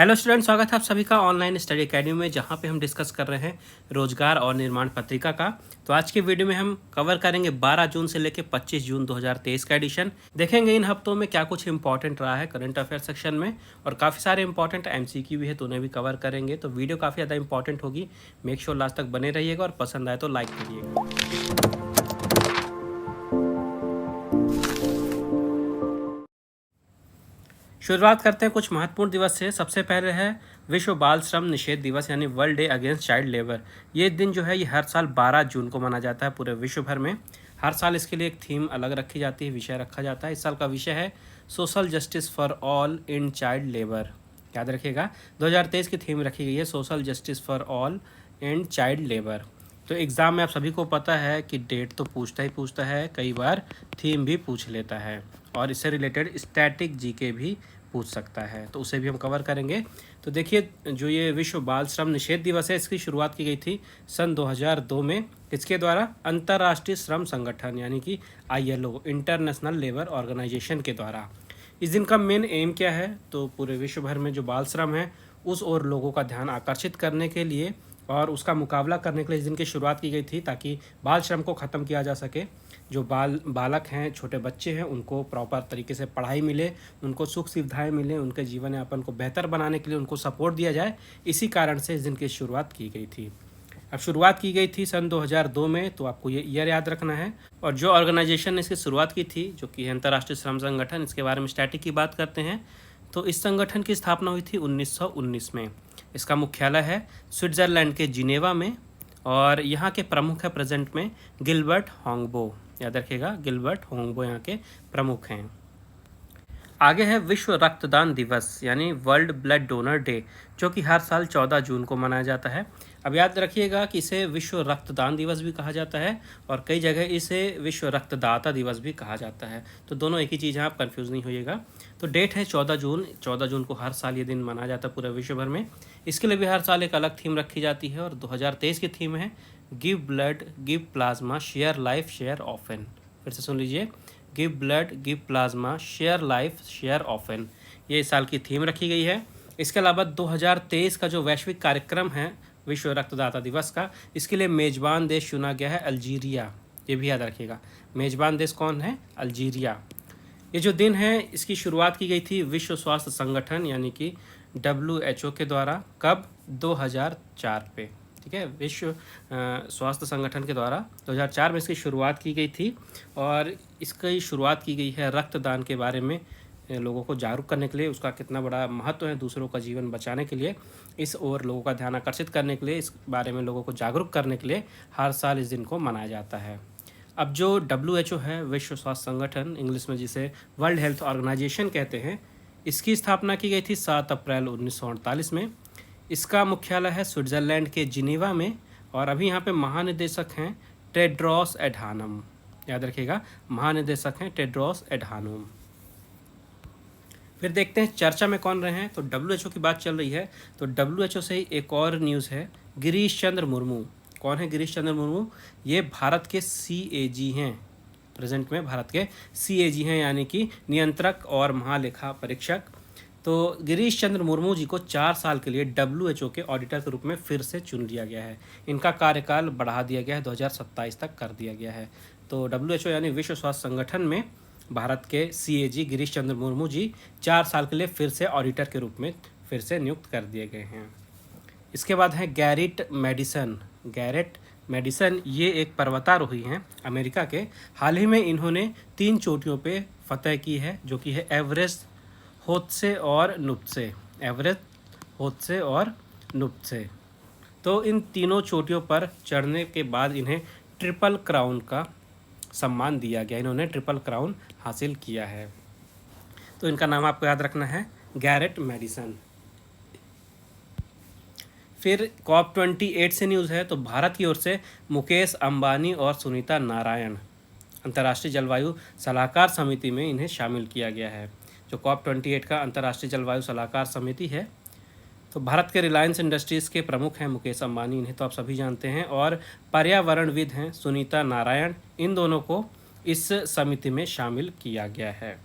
Hello student, स्वागत है आप सभी का ऑनलाइन स्टडी एकेडमी में, जहां पे हम डिस्कस कर रहे हैं रोजगार और निर्माण पत्रिका का। तो आज के वीडियो में हम कवर करेंगे 12 जून से लेकर 25 जून 2023 का एडिशन। देखेंगे इन हफ्तों में क्या कुछ इंपॉर्टेंट रहा है करंट अफेयर सेक्शन में, और काफ़ी सारे इंपॉर्टेंट एमसीक्यू भी है तो उन्हें भी कवर करेंगे। तो वीडियो काफ़ी ज़्यादा इंपॉर्टेंट होगी, मेक श्योर लास्ट तक बने रहिएगा और पसंद आए तो लाइक करिएगा। शुरुआत करते हैं कुछ महत्वपूर्ण दिवस से। सबसे पहले है विश्व बाल श्रम निषेध दिवस, यानी world day against child labour. ये दिन जो है ये हर साल 12 जून को मनाया जाता है पूरे विश्व भर में। हर साल इसके लिए एक थीम अलग रखी जाती है, विषय रखा जाता है। इस साल का विषय है social justice for all in child labour. याद रखिएगा, 2023 की थीम रखी गई है social justice for all in child labour. तो एग्ज़ाम में आप सभी को पता है कि डेट तो पूछता ही पूछता है, कई बार थीम भी पूछ लेता है, और इससे रिलेटेड स्टैटिक जीके भी पूछ सकता है, तो उसे भी हम कवर करेंगे। तो देखिए, जो ये विश्व बाल श्रम निषेध दिवस है, इसकी शुरुआत की गई थी सन 2002 में। किसके द्वारा? अंतर्राष्ट्रीय श्रम संगठन यानी कि ILO, इंटरनेशनल लेबर ऑर्गेनाइजेशन के द्वारा। इस दिन का मेन एम क्या है? तो पूरे विश्व भर में जो बाल श्रम है उस ओर लोगों का ध्यान आकर्षित करने के लिए और उसका मुकाबला करने के लिए इस दिन की शुरुआत की गई थी, ताकि बाल श्रम को ख़त्म किया जा सके। जो बालक हैं, छोटे बच्चे हैं, उनको प्रॉपर तरीके से पढ़ाई मिले, उनको सुख सुविधाएं मिलें, उनके जीवन यापन को बेहतर बनाने के लिए उनको सपोर्ट दिया जाए। इसी कारण से इस दिन की शुरुआत की गई थी। अब शुरुआत की गई थी सन 2002 में, तो आपको ये ईयर याद रखना है। और जो ऑर्गेनाइजेशन ने इसकी शुरुआत की थी, जो कि है अंतर्राष्ट्रीय श्रम संगठन, इसके बारे में स्टैटिक की बात करते हैं तो इस संगठन की स्थापना हुई थी 1919 में। इसका मुख्यालय है स्विट्ज़रलैंड के जिनेवा में, और यहाँ के प्रमुख है प्रेजेंट में गिलबर्ट होंगबो। याद रखिएगा, गिलबर्ट होंगबो यहाँ के प्रमुख हैं। आगे है विश्व रक्तदान दिवस, यानी वर्ल्ड ब्लड डोनर डे, जो कि हर साल 14 जून को मनाया जाता है। अब याद रखिएगा कि इसे विश्व रक्तदान दिवस भी कहा जाता है, और कई जगह इसे विश्व रक्तदाता दिवस भी कहा जाता है। तो दोनों एक ही चीज़ है, आप कंफ्यूज नहीं होइएगा। तो डेट है 14 जून। 14 जून को हर साल ये दिन मनाया जाता है पूरे विश्व भर में। इसके लिए भी हर साल एक अलग थीम रखी जाती है, और 2023 की थीम है give blood, give plasma, share life, share often. फिर से सुन लीजिए, give blood, give plasma, share life, share often. ये इस साल की थीम रखी गई है। इसके अलावा 2023 का जो वैश्विक कार्यक्रम है विश्व रक्तदाता दिवस का, इसके लिए मेज़बान देश चुना गया है अल्जीरिया। ये भी याद रखिएगा, मेज़बान देश कौन है? अल्जीरिया। ये जो दिन है इसकी शुरुआत की गई थी विश्व स्वास्थ्य संगठन यानी कि WHO के द्वारा। कब? 2004 पे। ठीक है, विश्व स्वास्थ्य संगठन के द्वारा 2004 में इसकी शुरुआत की गई थी, और इसकी शुरुआत की गई है रक्तदान के बारे में लोगों को जागरूक करने के लिए, उसका कितना बड़ा महत्व है दूसरों का जीवन बचाने के लिए, इस ओर लोगों का ध्यान आकर्षित करने के लिए, इस बारे में लोगों को जागरूक करने के लिए हर साल इस दिन को मनाया जाता है। अब जो WHO है, विश्व स्वास्थ्य संगठन, इंग्लिश में जिसे वर्ल्ड हेल्थ ऑर्गेनाइजेशन कहते हैं, इसकी स्थापना की गई थी 7 अप्रैल 1948 में। इसका मुख्यालय है स्विट्ज़रलैंड के जिनेवा में, और अभी यहाँ पे महानिदेशक हैं टेड्रोस एडहानम। याद रखिएगा, महानिदेशक हैं टेड्रोस एडहानम। फिर देखते हैं चर्चा में कौन रहे हैं। तो WHO की बात चल रही है, तो WHO से ही एक और न्यूज़ है, गिरीश चंद्र मुर्मू। कौन है गिरीश चंद्र मुर्मू? ये भारत के CAG हैं, प्रेजेंट में भारत के CAG हैं, यानी कि नियंत्रक और महालेखा परीक्षक। तो गिरीश चंद्र मुर्मू जी को 4 साल के लिए WHO के ऑडिटर के रूप में फिर से चुन लिया गया है। इनका कार्यकाल बढ़ा दिया गया है, 2027 तक कर दिया गया है। तो WHO यानी विश्व स्वास्थ्य संगठन में भारत के CAG गिरीश चंद्र मुर्मू जी 4 साल के लिए फिर से ऑडिटर के रूप में फिर से नियुक्त कर दिए गए हैं। इसके बाद है गैरेट मैडिसन। गैरेट मैडिसन ये एक पर्वतारोही हैं अमेरिका के। हाल ही में इन्होंने 3 चोटियों पे फतह की है, जो कि है एवरेस्ट, होत्से और नुत्से। एवरेस्ट, होत्से और नुत्से। तो इन तीनों चोटियों पर चढ़ने के बाद इन्हें ट्रिपल क्राउन का सम्मान दिया गया। इन्होंने ट्रिपल क्राउन हासिल किया है। तो इनका नाम आपको याद रखना है, गैरेट मैडिसन। फिर COP28 से न्यूज़ है, तो भारत की ओर से मुकेश अंबानी और सुनीता नारायण अंतर्राष्ट्रीय जलवायु सलाहकार समिति में इन्हें शामिल किया गया है। जो COP28 का अंतर्राष्ट्रीय जलवायु सलाहकार समिति है, तो भारत के रिलायंस इंडस्ट्रीज़ के प्रमुख हैं मुकेश अंबानी, इन्हें तो आप सभी जानते हैं, और पर्यावरणविद हैं सुनीता नारायण। इन दोनों को इस समिति में शामिल किया गया है।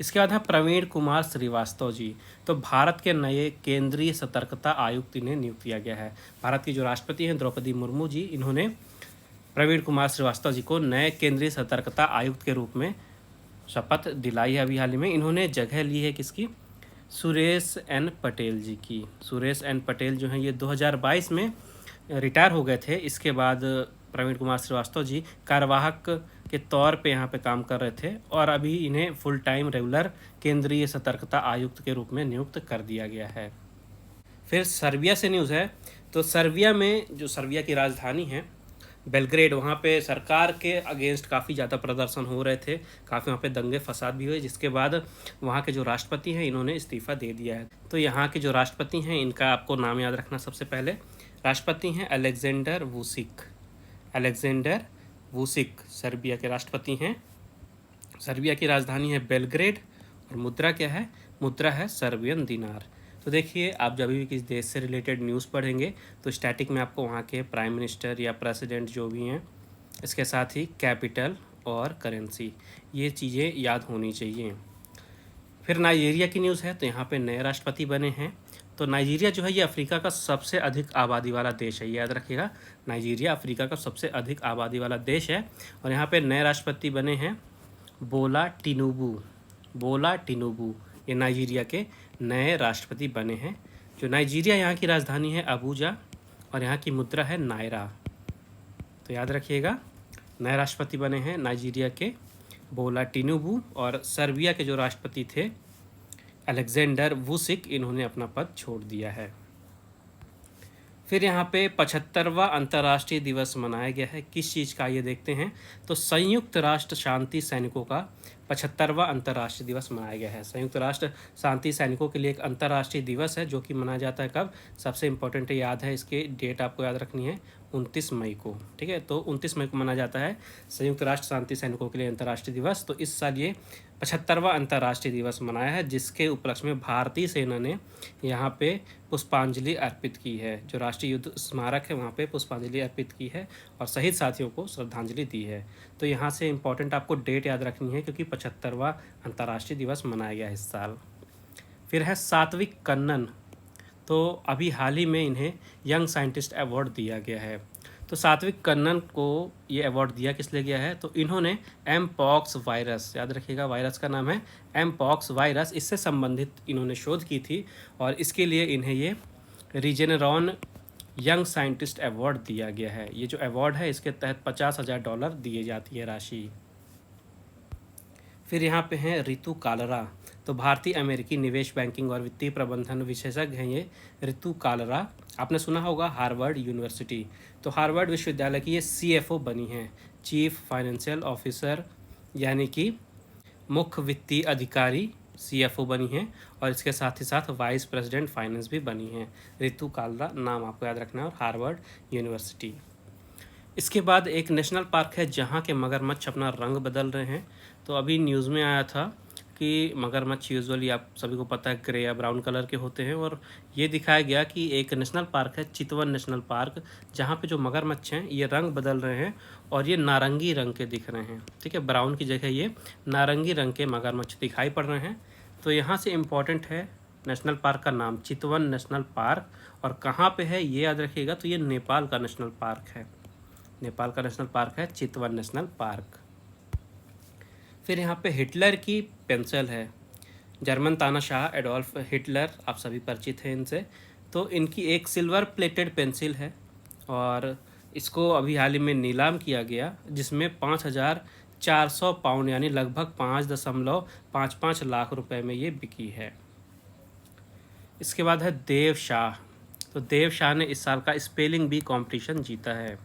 इसके बाद है प्रवीण कुमार श्रीवास्तव जी। तो भारत के नए केंद्रीय सतर्कता आयुक्त इन्हें नियुक्त किया गया है। भारत की जो राष्ट्रपति हैं द्रौपदी मुर्मू जी, इन्होंने प्रवीण कुमार श्रीवास्तव जी को नए केंद्रीय सतर्कता आयुक्त के रूप में शपथ दिलाई है। अभी हाल ही में इन्होंने जगह ली है किसकी? सुरेश एन पटेल जी की। सुरेश एन पटेल जो हैं ये 2022 में रिटायर हो गए थे। इसके बाद प्रवीण कुमार श्रीवास्तव जी कार्यवाहक के तौर पे यहाँ पे काम कर रहे थे और अभी इन्हें फुल टाइम रेगुलर केंद्रीय सतर्कता आयुक्त के रूप में नियुक्त कर दिया गया है। फिर सर्बिया से न्यूज़ है। तो सर्बिया में जो सर्बिया की राजधानी है बेलग्रेड, वहाँ पे सरकार के अगेंस्ट काफ़ी ज़्यादा प्रदर्शन हो रहे थे, काफ़ी वहाँ पे दंगे फसाद भी हुए, जिसके बाद वहाँ के जो राष्ट्रपति हैं इन्होंने इस्तीफ़ा दे दिया है। तो यहाँ के जो राष्ट्रपति हैं इनका आपको नाम याद रखना। सबसे पहले राष्ट्रपति हैं Alexander Vucic. Alexander Vucic Serbia के राष्ट्रपति हैं। सर्बिया की राजधानी है बेलग्रेड और मुद्रा क्या है? मुद्रा है सर्बियन दिनार। तो देखिए, आप जब भी किसी देश से रिलेटेड न्यूज़ पढ़ेंगे तो स्टैटिक में आपको वहाँ के प्राइम मिनिस्टर या प्रेसिडेंट जो भी हैं, इसके साथ ही कैपिटल और करेंसी, ये चीज़ें याद होनी चाहिए। फिर नाइजीरिया की न्यूज़ है। तो यहाँ पे नए राष्ट्रपति बने हैं। तो नाइजीरिया जो है ये अफ्रीका का सबसे अधिक आबादी वाला देश है, ये याद रखिएगा। नाइजीरिया अफ्रीका का सबसे अधिक आबादी वाला देश है और यहाँ पे नए राष्ट्रपति बने हैं बोला टिनुबू। बोला टिनुबू ये नाइजीरिया के नए राष्ट्रपति बने हैं। जो नाइजीरिया, यहाँ की राजधानी है अबूजा और यहाँ की मुद्रा है नायरा। तो याद रखिएगा, नए राष्ट्रपति बने हैं नाइजीरिया के बोला टिनुबू और सर्बिया के जो राष्ट्रपति थे अलेक्जेंडर वुसिक, इन्होंने अपना पद छोड़ दिया है। फिर यहाँ पे 75वां अंतर्राष्ट्रीय दिवस मनाया गया है। किस चीज़ का, ये देखते हैं। तो संयुक्त राष्ट्र शांति सैनिकों का 75वां अंतर्राष्ट्रीय दिवस मनाया गया है। संयुक्त राष्ट्र शांति सैनिकों के लिए एक अंतर्राष्ट्रीय दिवस है जो कि मनाया जाता है कब? सबसे इम्पोर्टेंट याद है, इसके डेट आपको याद रखनी है, 29 मई को। ठीक है, तो 29 मई को मनाया जाता है संयुक्त राष्ट्र शांति सैनिकों के लिए अंतर्राष्ट्रीय दिवस। तो इस साल ये 75वां अंतर्राष्ट्रीय दिवस मनाया है, जिसके उपलक्ष्य में भारतीय सेना ने यहाँ पे पुष्पांजलि अर्पित की है। जो राष्ट्रीय युद्ध स्मारक है वहाँ पे पुष्पांजलि अर्पित की है और शहीद साथियों को श्रद्धांजलि दी है। तो यहाँ से इम्पोर्टेंट आपको डेट याद रखनी है क्योंकि 75वां अंतर्राष्ट्रीय दिवस मनाया गया इस साल। फिर है सात्विक कन्नन। तो अभी हाल ही में इन्हें यंग साइंटिस्ट अवार्ड दिया गया है। तो सात्विक कन्नन को ये अवार्ड दिया किस लिए गया है? तो इन्होंने एम पॉक्स वायरस, याद रखिएगा वायरस का नाम है एम पॉक्स वायरस, इससे संबंधित इन्होंने शोध की थी और इसके लिए इन्हें ये रीजेनरॉन यंग साइंटिस्ट अवार्ड दिया गया है। ये जो अवार्ड है इसके तहत $50,000 दिए जाती है राशि। फिर यहाँ पे हैं रितु कालरा। तो भारतीय अमेरिकी निवेश बैंकिंग और वित्तीय प्रबंधन विशेषज्ञ हैं ये रितु कालरा। आपने सुना होगा हार्वर्ड यूनिवर्सिटी। तो हार्वर्ड विश्वविद्यालय की ये CFO बनी हैं, चीफ फाइनेंशियल ऑफिसर, यानी कि मुख्य वित्तीय अधिकारी CFO बनी हैं और इसके साथ ही साथ वाइस प्रेसिडेंट फाइनेंस भी बनी हैं। रितु कालरा नाम आपको याद रखना है और हार्वर्ड यूनिवर्सिटी। इसके बाद एक नेशनल पार्क है जहाँ के मगरमच्छ अपना रंग बदल रहे हैं। तो अभी न्यूज़ में आया था कि मगरमच्छ यूजुअली आप सभी को पता है ग्रे या ब्राउन कलर के होते हैं और ये दिखाया गया कि एक नेशनल पार्क है चितवन नेशनल पार्क, जहाँ पे जो मगरमच्छ हैं ये रंग बदल रहे हैं और ये नारंगी रंग के दिख रहे हैं। ठीक है, ब्राउन की जगह ये नारंगी रंग के मगरमच्छ दिखाई पड़ रहे हैं। तो यहाँ से इम्पॉर्टेंट है नेशनल पार्क का नाम चितवन नेशनल पार्क और कहाँ पे है ये याद रखिएगा। तो ये नेपाल का नेशनल पार्क है, नेपाल का नेशनल पार्क है चितवन नेशनल पार्क। फिर यहाँ पे हिटलर की पेंसिल है। जर्मन तानाशाह एडोल्फ हिटलर, आप सभी परिचित हैं इनसे। तो इनकी एक सिल्वर प्लेटेड पेंसिल है और इसको अभी हाल ही में नीलाम किया गया, जिसमें 5,400 पाउंड यानी लगभग 5.55 लाख रुपए में ये बिकी है। इसके बाद है देव शाह। तो देव शाह ने इस साल का स्पेलिंग बी कॉम्पिटिशन जीता है।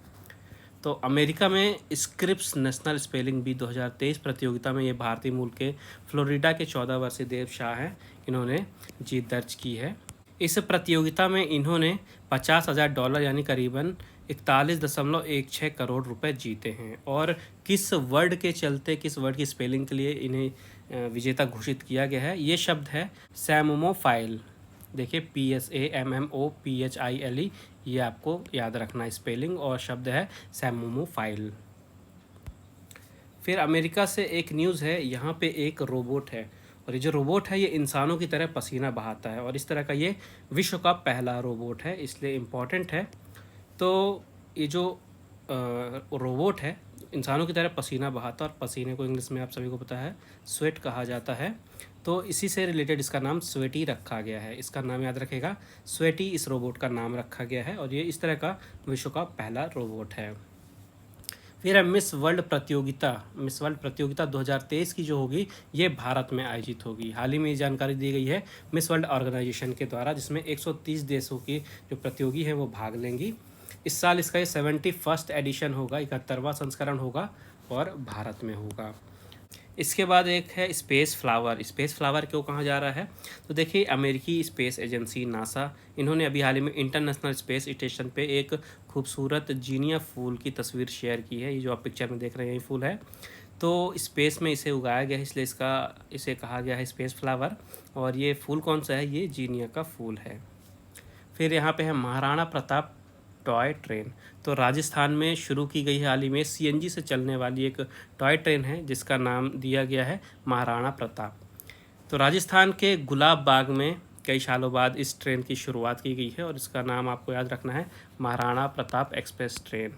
तो अमेरिका में स्क्रिप्स नेशनल स्पेलिंग बी 2023 प्रतियोगिता में ये भारतीय मूल के फ्लोरिडा के 14 वर्षीय देव शाह हैं, इन्होंने जीत दर्ज की है। इस प्रतियोगिता में इन्होंने $50,000 यानी करीबन 41.16 करोड़ रुपए जीते हैं। और किस वर्ड के चलते, किस वर्ड की स्पेलिंग के लिए इन्हें विजेता घोषित किया गया है? ये शब्द है सैमोमोफाइल। देखिए PSAMMOPHILE, ये आपको याद रखना स्पेलिंग, और शब्द है सैमोमोफाइल। फिर अमेरिका से एक न्यूज़ है, यहाँ पे एक रोबोट है और ये जो रोबोट है ये इंसानों की तरह पसीना बहाता है और इस तरह का ये विश्व का पहला रोबोट है, इसलिए इम्पॉर्टेंट है। तो ये जो रोबोट है इंसानों की तरह पसीना बहाता है और पसीने को इंग्लिश में आप सभी को पता है स्वेट कहा जाता है। तो इसी से रिलेटेड इसका नाम स्वेटी रखा गया है। इसका नाम याद रखेगा, स्वेटी इस रोबोट का नाम रखा गया है और ये इस तरह का विश्व का पहला रोबोट है। फिर है मिस वर्ल्ड प्रतियोगिता। मिस वर्ल्ड प्रतियोगिता 2023 की जो होगी ये भारत में आयोजित होगी। हाल ही में ये जानकारी दी गई है मिस वर्ल्ड ऑर्गेनाइजेशन के द्वारा, जिसमें 130 देशों की जो प्रतियोगी हैं वो भाग लेंगी। इस साल इसका ये 71st एडिशन होगा, 71वां संस्करण होगा और भारत में होगा। इसके बाद एक है स्पेस फ्लावर। स्पेस फ्लावर क्यों कहा जा रहा है, तो देखिए अमेरिकी स्पेस एजेंसी नासा, इन्होंने अभी हाल ही में इंटरनेशनल स्पेस स्टेशन पे एक खूबसूरत जीनिया फूल की तस्वीर शेयर की है। ये जो आप पिक्चर में देख रहे हैं ये फूल है, तो स्पेस में इसे उगाया गया है, इसलिए इसे कहा गया है स्पेस फ्लावर। और ये फूल कौन सा है, ये जीनिया का फूल है। फिर यहाँ पे है महाराणा प्रताप टॉय ट्रेन। तो राजस्थान में शुरू की गई है हाल ही में, सीएनजी से चलने वाली एक टॉय ट्रेन है जिसका नाम दिया गया है महाराणा प्रताप। तो राजस्थान के गुलाब बाग में कई सालों बाद इस ट्रेन की शुरुआत की गई है और इसका नाम आपको याद रखना है महाराणा प्रताप एक्सप्रेस ट्रेन।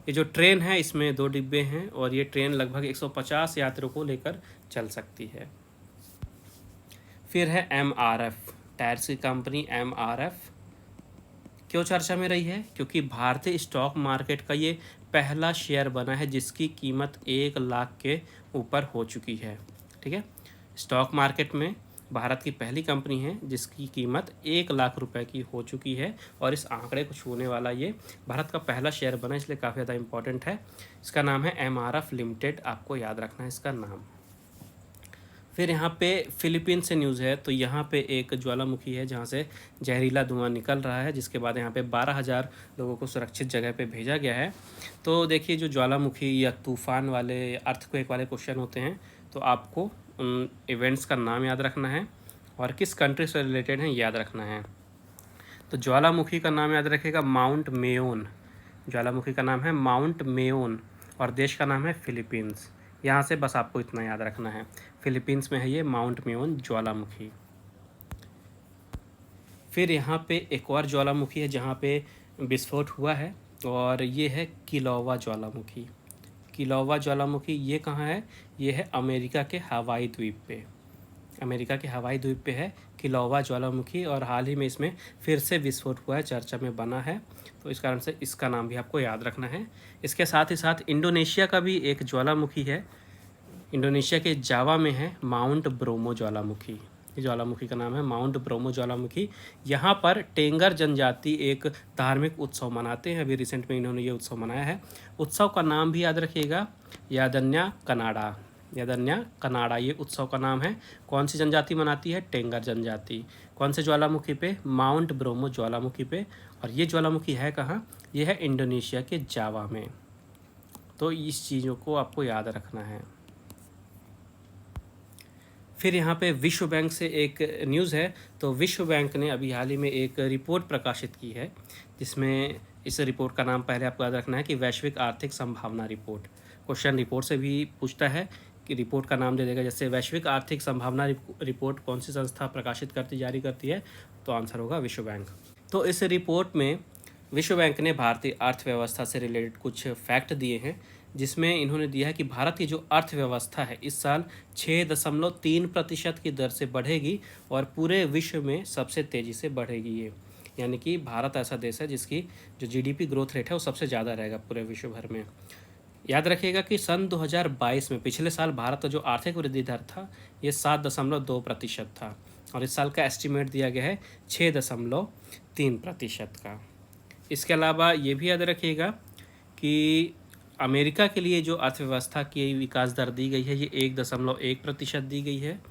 ये जो ट्रेन है इसमें 2 डिब्बे हैं और ये ट्रेन लगभग 150 यात्रियों को लेकर चल सकती है। फिर है एमआरएफ, टायर्स की कंपनी एमआरएफ क्यों चर्चा में रही है, क्योंकि भारतीय स्टॉक मार्केट का ये पहला शेयर बना है जिसकी कीमत 1 लाख के ऊपर हो चुकी है। ठीक है, स्टॉक मार्केट में भारत की पहली कंपनी है जिसकी कीमत 1 लाख रुपए की हो चुकी है और इस आंकड़े को छूने वाला ये भारत का पहला शेयर बना, इसलिए काफ़ी ज़्यादा इंपॉर्टेंट है। इसका नाम है एमआरएफ लिमिटेड, आपको याद रखना है इसका नाम। फिर यहाँ पे फिलीपींस से न्यूज़ है। तो यहाँ पे एक ज्वालामुखी है जहाँ से जहरीला धुआं निकल रहा है, जिसके बाद यहाँ पे 12,000 लोगों को सुरक्षित जगह पे भेजा गया है। तो देखिए जो ज्वालामुखी या तूफ़ान वाले अर्थक्वेक वाले क्वेश्चन होते हैं तो आपको उन इवेंट्स का नाम याद रखना है और किस कंट्री से रिलेटेड हैं याद रखना है। तो ज्वालामुखी का नाम याद रखेगा माउंट मेयोन। ज्वालामुखी का नाम है माउंट मेयोन और देश का नाम है फिलीपींस। यहाँ से बस आपको इतना याद रखना है, फिलीपींस में है ये माउंट मेयोन ज्वालामुखी। फिर यहाँ पे एक और ज्वालामुखी है जहाँ पे विस्फोट हुआ है और ये है किलोवा ज्वालामुखी। किलोवा ज्वालामुखी ये कहाँ है, ये है अमेरिका के हवाई द्वीप पे। अमेरिका के हवाई द्वीप पे है किलोवा ज्वालामुखी और हाल ही में इसमें फिर से विस्फोट हुआ है, चर्चा में बना है, तो इस कारण से इसका नाम भी आपको याद रखना है। इसके साथ ही साथ इंडोनेशिया का भी एक ज्वालामुखी है, इंडोनेशिया के जावा में है माउंट ब्रोमो ज्वालामुखी। ये ज्वालामुखी का नाम है माउंट ब्रोमो ज्वालामुखी। यहाँ पर टेंगर जनजाति एक धार्मिक उत्सव मनाते हैं, अभी रिसेंट में इन्होंने ये उत्सव मनाया है। उत्सव का नाम भी याद रखिएगा, यादन्या कनाडा। यादन्या कनाडा ये उत्सव का नाम है। कौन सी जनजाति मनाती है, टेंगर जनजाति। कौन से ज्वालामुखी पे, माउंट ब्रोमो ज्वालामुखी पे। और ये ज्वालामुखी है कहाँ, ये है इंडोनेशिया के जावा में। तो इस चीज़ों को आपको याद रखना है। फिर यहाँ पे विश्व बैंक से एक न्यूज़ है। तो विश्व बैंक ने अभी हाल ही में एक रिपोर्ट प्रकाशित की है जिसमें इस रिपोर्ट का नाम पहले आपको याद रखना है कि वैश्विक आर्थिक संभावना रिपोर्ट। क्वेश्चन रिपोर्ट से भी पूछता है कि रिपोर्ट का नाम दे देगा, जैसे वैश्विक आर्थिक संभावना रिपोर्ट कौन सी संस्था प्रकाशित करती जारी करती है, तो आंसर होगा विश्व बैंक। तो इस रिपोर्ट में विश्व बैंक ने भारतीय अर्थव्यवस्था से रिलेटेड कुछ फैक्ट दिए हैं जिसमें इन्होंने दिया है कि भारत की जो अर्थव्यवस्था है इस साल 6.3% की दर से बढ़ेगी और पूरे विश्व में सबसे तेज़ी से बढ़ेगी ये। यानी कि भारत ऐसा देश है जिसकी जो जीडीपी ग्रोथ रेट है वो सबसे ज़्यादा रहेगा पूरे विश्व भर में। याद रखिएगा कि सन 2022 में, पिछले साल, भारत का जो आर्थिक वृद्धि दर था ये 7.2% था और इस साल का एस्टिमेट दिया गया है 6.3% का। इसके अलावा ये भी याद रखिएगा कि अमेरिका के लिए जो अर्थव्यवस्था की विकास दर दी गई है ये 1.1% दी गई है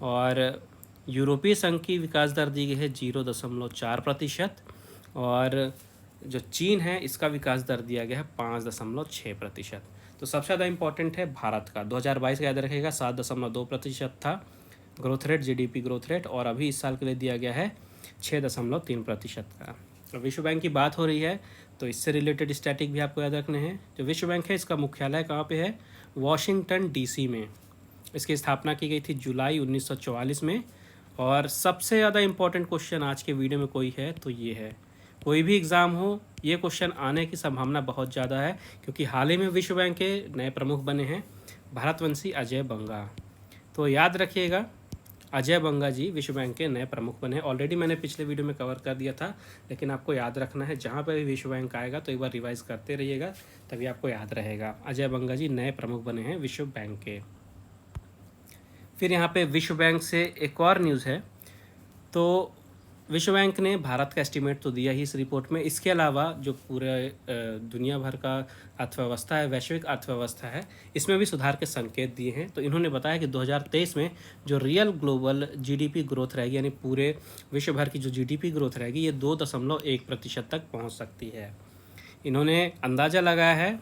और यूरोपीय संघ की विकास दर दी गई है 0.4% और जो चीन है इसका विकास दर दिया गया है 5.6%। तो सबसे ज़्यादा इम्पोर्टेंट है भारत का 2022 का याद रखेगा 7.2% था growth rate, GDP growth rate, और अभी इस साल के लिए दिया गया है 6.3% का। तो विश्व बैंक की बात हो रही है तो इससे रिलेटेड स्टैटिक भी आपको याद रखने हैं। जो विश्व बैंक है इसका मुख्यालय कहाँ पे है, वाशिंगटन डीसी में। इसकी स्थापना की गई थी जुलाई 1944 में। और सबसे ज़्यादा इम्पोर्टेंट क्वेश्चन आज के वीडियो में कोई है तो ये है, कोई भी एग्ज़ाम हो ये क्वेश्चन आने की संभावना बहुत ज़्यादा है, क्योंकि हाल ही में विश्व बैंक के नए प्रमुख बने हैं भारतवंशी अजय बंगा। तो याद रखिएगा, अजय बंगा जी विश्व बैंक के नए प्रमुख बने हैं। ऑलरेडी मैंने पिछले वीडियो में कवर कर दिया था, लेकिन आपको याद रखना है, जहाँ पर भी विश्व बैंक आएगा तो एक बार रिवाइज करते रहिएगा, तभी आपको याद रहेगा। अजय बंगा जी नए प्रमुख बने हैं विश्व बैंक के। फिर यहाँ पे विश्व बैंक से एक और न्यूज़ है। तो विश्व बैंक ने भारत का एस्टीमेट तो दिया ही इस रिपोर्ट में, इसके अलावा जो पूरे दुनिया भर का अर्थव्यवस्था है, वैश्विक अर्थव्यवस्था है, इसमें भी सुधार के संकेत दिए हैं। तो इन्होंने बताया कि 2023 में जो रियल ग्लोबल जीडीपी ग्रोथ रहेगी, यानी पूरे विश्व भर की जो जीडीपी ग्रोथ रहेगी, ये 2.1% तक पहुंच सकती है। इन्होंने अंदाज़ा लगाया है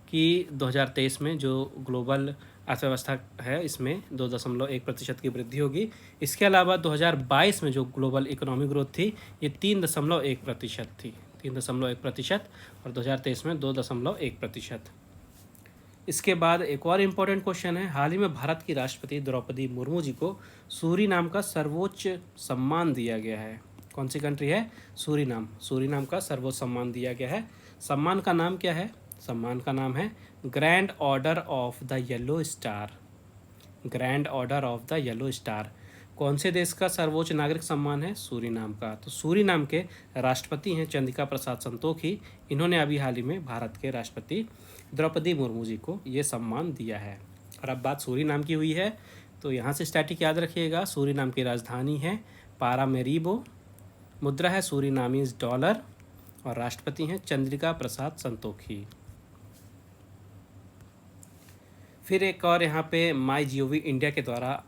कि 2023 में जो ग्लोबल अर्थव्यवस्था है इसमें 2.1% की वृद्धि होगी। इसके अलावा 2022 में जो ग्लोबल इकोनॉमिक ग्रोथ थी ये 3.1% थी, 3.1%, और 2023 में 2.1%। इसके बाद एक और इम्पोर्टेंट क्वेश्चन है, हाल ही में भारत की राष्ट्रपति द्रौपदी मुर्मू जी को सूरीनाम का सर्वोच्च सम्मान दिया गया है। कौन सी कंट्री है? सूरीनाम। सूरीनाम का सर्वोच्च सम्मान दिया गया है। सम्मान का नाम क्या है? सम्मान का नाम है grand order of the yellow star. Grand order of the yellow star कौन से देश का सर्वोच्च नागरिक सम्मान है? सूरीनाम का। तो सूरीनाम के राष्ट्रपति हैं चंद्रिका प्रसाद संतोखी। इन्होंने अभी हाल ही में भारत के राष्ट्रपति द्रौपदी मुर्मू जी को ये सम्मान दिया है। और अब बात सूरीनाम की हुई है तो यहाँ से स्टैटिक याद रखिएगा। सूरीनाम की राजधानी है पारामेरिबो, मुद्रा है सूरीनामीज डॉलर, और राष्ट्रपति हैं चंद्रिका प्रसाद संतोखी। फिर एक और यहाँ पे MyGov इंडिया के द्वारा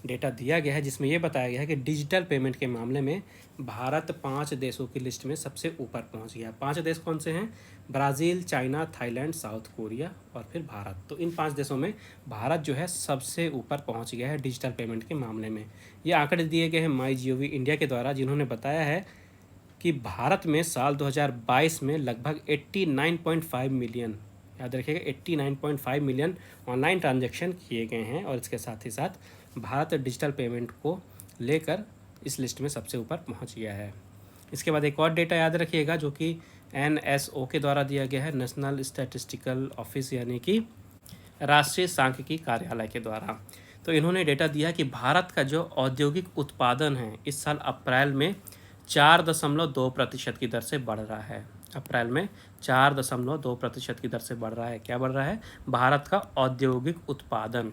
डेटा दिया गया है, जिसमें ये बताया गया है कि डिजिटल पेमेंट के मामले में भारत 5 देशों की लिस्ट में सबसे ऊपर पहुँच गया। 5 देश कौन से हैं? Brazil, China, Thailand, south Korea और फिर भारत। तो इन 5 देशों में भारत जो है सबसे ऊपर पहुँच गया है डिजिटल पेमेंट के मामले में। ये आंकड़े दिए गए हैं MyGov इंडिया के द्वारा, जिन्होंने बताया है कि भारत में साल 2022 में लगभग 89.5 मिलियन, याद रखिएगा 89.5 मिलियन ऑनलाइन ट्रांजैक्शन किए गए हैं। और इसके साथ ही साथ भारत डिजिटल पेमेंट को लेकर इस लिस्ट में सबसे ऊपर पहुंच गया है। इसके बाद एक और डेटा याद रखिएगा जो कि NSO के द्वारा दिया गया है, नेशनल स्टैटिस्टिकल ऑफिस, यानी कि राष्ट्रीय सांख्यिकी कार्यालय के द्वारा। तो इन्होंने डेटा दिया कि भारत का जो औद्योगिक उत्पादन है इस साल अप्रैल में 4.2% की दर से बढ़ रहा है। अप्रैल में 4.2% की दर से बढ़ रहा है। क्या बढ़ रहा है? भारत का औद्योगिक उत्पादन।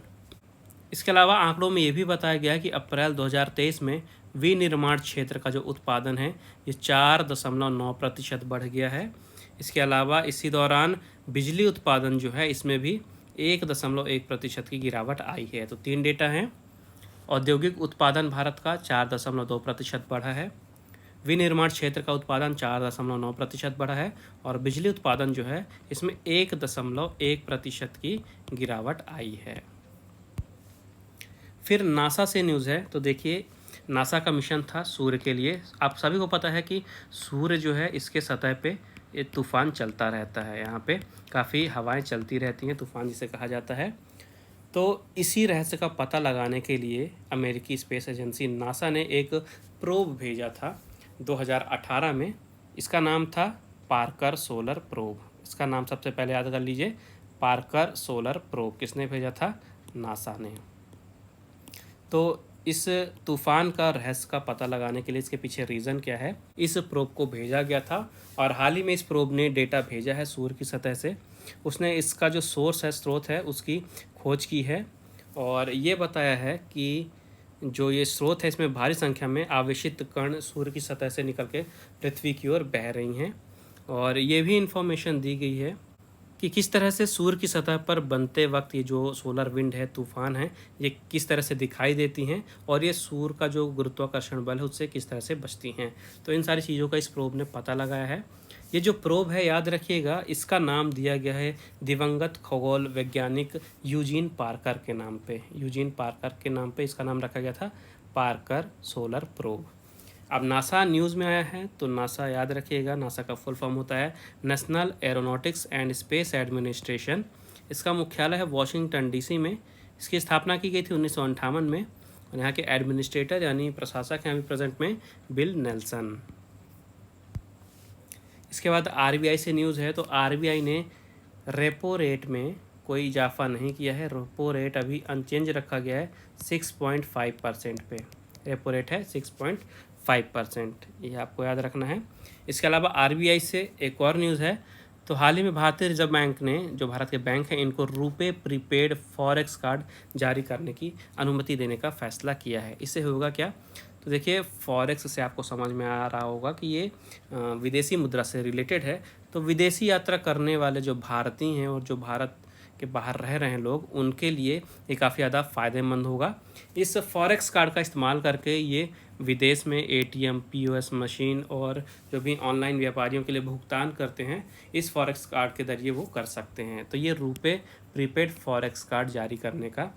इसके अलावा आंकड़ों में ये भी बताया गया कि अप्रैल 2023 में विनिर्माण क्षेत्र का जो उत्पादन है ये 4.9% बढ़ गया है। इसके अलावा इसी दौरान बिजली उत्पादन जो है इसमें भी 1.1% की गिरावट आई है। तो 3 डेटा हैं। औद्योगिक उत्पादन भारत का 4.2% बढ़ा है, विनिर्माण क्षेत्र का उत्पादन 4.9% बढ़ा है, और बिजली उत्पादन जो है इसमें 1.1% की गिरावट आई है। फिर नासा से न्यूज़ है। तो देखिए, नासा का मिशन था सूर्य के लिए। आप सभी को पता है कि सूर्य जो है इसके सतह पे ये तूफान चलता रहता है, यहाँ पे काफ़ी हवाएं चलती रहती हैं, तूफान जिसे कहा जाता है। तो इसी रहस्य का पता लगाने के लिए अमेरिकी स्पेस एजेंसी नासा ने एक प्रोब भेजा था 2018 में। इसका नाम था पार्कर सोलर प्रोब। इसका नाम सबसे पहले याद कर लीजिए, पार्कर सोलर प्रोब। किसने भेजा था? नासा ने। तो इस तूफान का रहस्य का पता लगाने के लिए इसके पीछे रीज़न क्या है, इस प्रोब को भेजा गया था। और हाल ही में इस प्रोब ने डेटा भेजा है सूर्य की सतह से। उसने इसका जो सोर्स है, स्रोत है, उसकी खोज की है और ये बताया है कि जो ये स्रोत है इसमें भारी संख्या में आवेशित कण सूर्य की सतह से निकल के पृथ्वी की ओर बह रही हैं। और ये भी इन्फॉर्मेशन दी गई है कि किस तरह से सूर्य की सतह पर बनते वक्त ये जो सोलर विंड है, तूफान है, ये किस तरह से दिखाई देती हैं और ये सूर्य का जो गुरुत्वाकर्षण बल है उससे किस तरह से बचती हैं। तो इन सारी चीज़ों का इस प्रोब ने पता लगाया है। ये जो प्रोब है, याद रखिएगा, इसका नाम दिया गया है दिवंगत खगोल वैज्ञानिक यूजीन पार्कर के नाम पे। यूजीन पार्कर के नाम पे इसका नाम रखा गया था, पार्कर सोलर प्रोब। अब नासा न्यूज़ में आया है तो नासा याद रखिएगा, नासा का फुल फॉर्म होता है national aeronautics and space administration. इसका मुख्यालय है वॉशिंगटन डीसी में। इसकी स्थापना की गई थी 1958 में और यहाँ के एडमिनिस्ट्रेटर यानी प्रशासक हैं अभी प्रेजेंट में बिल नेल्सन। इसके बाद आरबीआई से न्यूज़ है, तो आरबीआई ने रेपो रेट में कोई इजाफा नहीं किया है। रेपो रेट अभी अनचेंज रखा गया है 6.5% पे। रेपो रेट है 6.5%, ये आपको याद रखना है। इसके अलावा आरबीआई से एक और न्यूज़ है, तो हाल ही में भारतीय रिजर्व बैंक ने, जो भारत के बैंक हैं, इनको रुपे प्रीपेड फॉरेक्स कार्ड जारी करने की अनुमति देने का फैसला किया है। इससे होगा क्या, तो देखिए फॉरेक्स से आपको समझ में आ रहा होगा कि ये विदेशी मुद्रा से रिलेटेड है। तो विदेशी यात्रा करने वाले जो भारतीय हैं और जो भारत के बाहर रह रहे हैं लोग, उनके लिए ये काफ़ी ज़्यादा फ़ायदेमंद होगा। इस फॉरेक्स कार्ड का इस्तेमाल करके ये विदेश में एटीएम, पीओएस मशीन और जो भी ऑनलाइन व्यापारियों के लिए भुगतान करते हैं, इस फॉरेक्स कार्ड के ज़रिए वो कर सकते हैं। तो ये रुपे प्रीपेड फॉरेक्स कार्ड जारी करने का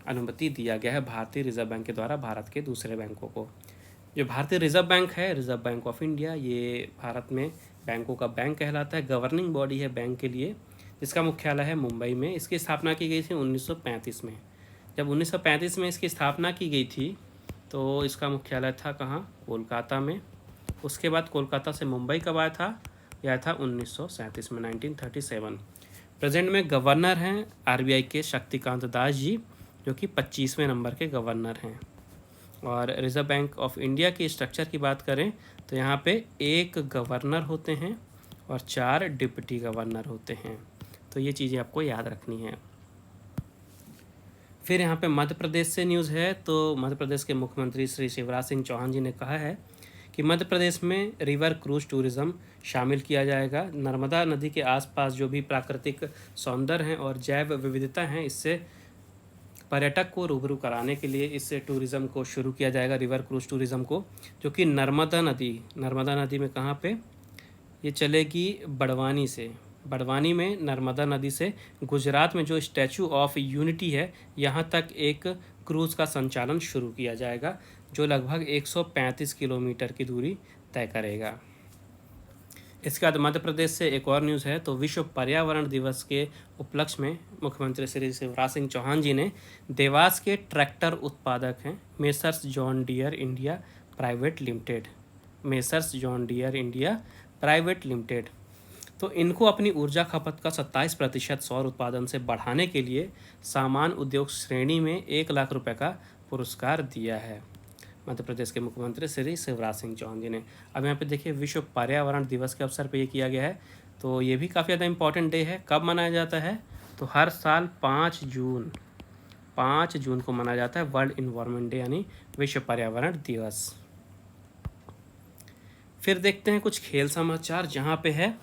अनुमति दिया गया है भारतीय रिजर्व बैंक के द्वारा भारत के दूसरे बैंकों को। जो भारतीय रिजर्व बैंक है, रिजर्व बैंक ऑफ इंडिया, ये भारत में बैंकों का बैंक कहलाता है, गवर्निंग बॉडी है बैंक के लिए, जिसका मुख्यालय है मुंबई में। इसकी स्थापना की गई थी 1935 में। जब 1935 में इसकी स्थापना की गई थी तो इसका मुख्यालय था कहाँ, कोलकाता में। उसके बाद कोलकाता से मुंबई कब आया था, यह था 1937 में, 1937। प्रेजेंट में गवर्नर हैं आरबीआई के शक्तिकांत दास जी, जो कि 25वें नंबर के गवर्नर हैं। और रिज़र्व बैंक ऑफ इंडिया की स्ट्रक्चर की बात करें तो यहाँ पे एक गवर्नर होते हैं और 4 डिप्टी गवर्नर होते हैं। तो ये चीज़ें आपको याद रखनी है। फिर यहाँ पे मध्य प्रदेश से न्यूज़ है, तो मध्य प्रदेश के मुख्यमंत्री श्री शिवराज सिंह चौहान जी ने कहा है कि मध्य प्रदेश में रिवर क्रूज टूरिज़्म शामिल किया जाएगा। नर्मदा नदी के आसपास जो भी प्राकृतिक सौंदर्य हैं और जैव विविधता हैं, इससे पर्यटक को रूबरू कराने के लिए इस टूरिज़्म को शुरू किया जाएगा, रिवर क्रूज टूरिज़्म को, जो कि नर्मदा नदी में कहाँ पे ये चलेगी, बड़वानी से। बड़वानी में नर्मदा नदी से गुजरात में जो स्टैचू ऑफ यूनिटी है, यहाँ तक एक क्रूज़ का संचालन शुरू किया जाएगा, जो लगभग 135 किलोमीटर की दूरी तय करेगा। इसके बाद मध्य प्रदेश से एक और न्यूज़ है, तो विश्व पर्यावरण दिवस के उपलक्ष्य में मुख्यमंत्री श्री शिवराज सिंह चौहान जी ने देवास के ट्रैक्टर उत्पादक हैं messrs John Deere India private limited, तो इनको अपनी ऊर्जा खपत का 27% सौर उत्पादन से बढ़ाने के लिए सामान्य उद्योग श्रेणी में 1 लाख रुपए का पुरस्कार दिया है मध्य प्रदेश के मुख्यमंत्री श्री शिवराज सिंह चौहान जी ने। अब यहाँ पे देखिए विश्व पर्यावरण दिवस के अवसर पे ये किया गया है, तो ये भी काफ़ी ज़्यादा इम्पोर्टेंट डे है। कब मनाया जाता है, तो हर साल 5 जून को मनाया जाता है वर्ल्ड इन्वायरमेंट डे, यानी विश्व पर्यावरण दिवस। फिर देखते हैं कुछ खेल समाचार, जहाँ पे है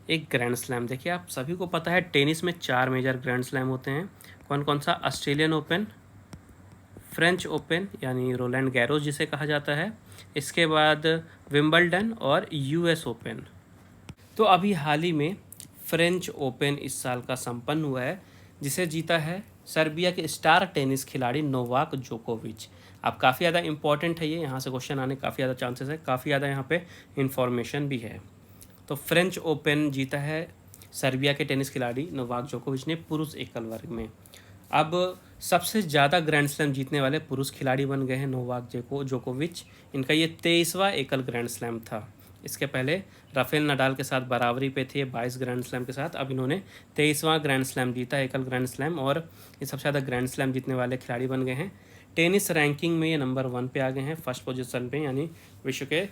एक ग्रैंड स्लैम। देखिए आप सभी को पता है टेनिस में 4 मेजर ग्रैंड स्लैम होते हैं। कौन कौन सा, ऑस्ट्रेलियन ओपन, फ्रेंच ओपन यानी रोलैंड गैरोस जिसे कहा जाता है, इसके बाद विंबलडन और यूएस ओपन। तो अभी हाल ही में फ्रेंच ओपन इस साल का संपन्न हुआ है, जिसे जीता है सर्बिया के स्टार टेनिस खिलाड़ी नोवाक जोकोविच। अब काफ़ी ज़्यादा इंपॉर्टेंट है ये, यहाँ से क्वेश्चन आने काफ़ी ज़्यादा चांसेस है, काफ़ी ज़्यादा यहाँ पे इंफॉर्मेशन भी है। तो फ्रेंच ओपन जीता है सर्बिया के टेनिस खिलाड़ी नोवाक जोकोविच ने पुरुष एकल वर्ग में। अब सबसे ज़्यादा ग्रैंड स्लैम जीतने वाले पुरुष खिलाड़ी बन गए हैं नोवाक जोकोविच। इनका ये 23वां एकल ग्रैंड स्लैम था। इसके पहले राफेल नडाल के साथ बराबरी पे थे 22 ग्रैंड स्लैम के साथ। अब इन्होंने 23वां ग्रैंड स्लैम जीता, एकल ग्रैंड स्लैम, और ये सबसे ज़्यादा ग्रैंड स्लैम जीतने वाले खिलाड़ी बन गए हैं। टेनिस रैंकिंग में ये नंबर 1 पे आ गए हैं, फर्स्ट पोजीशन पे, यानी विश्व के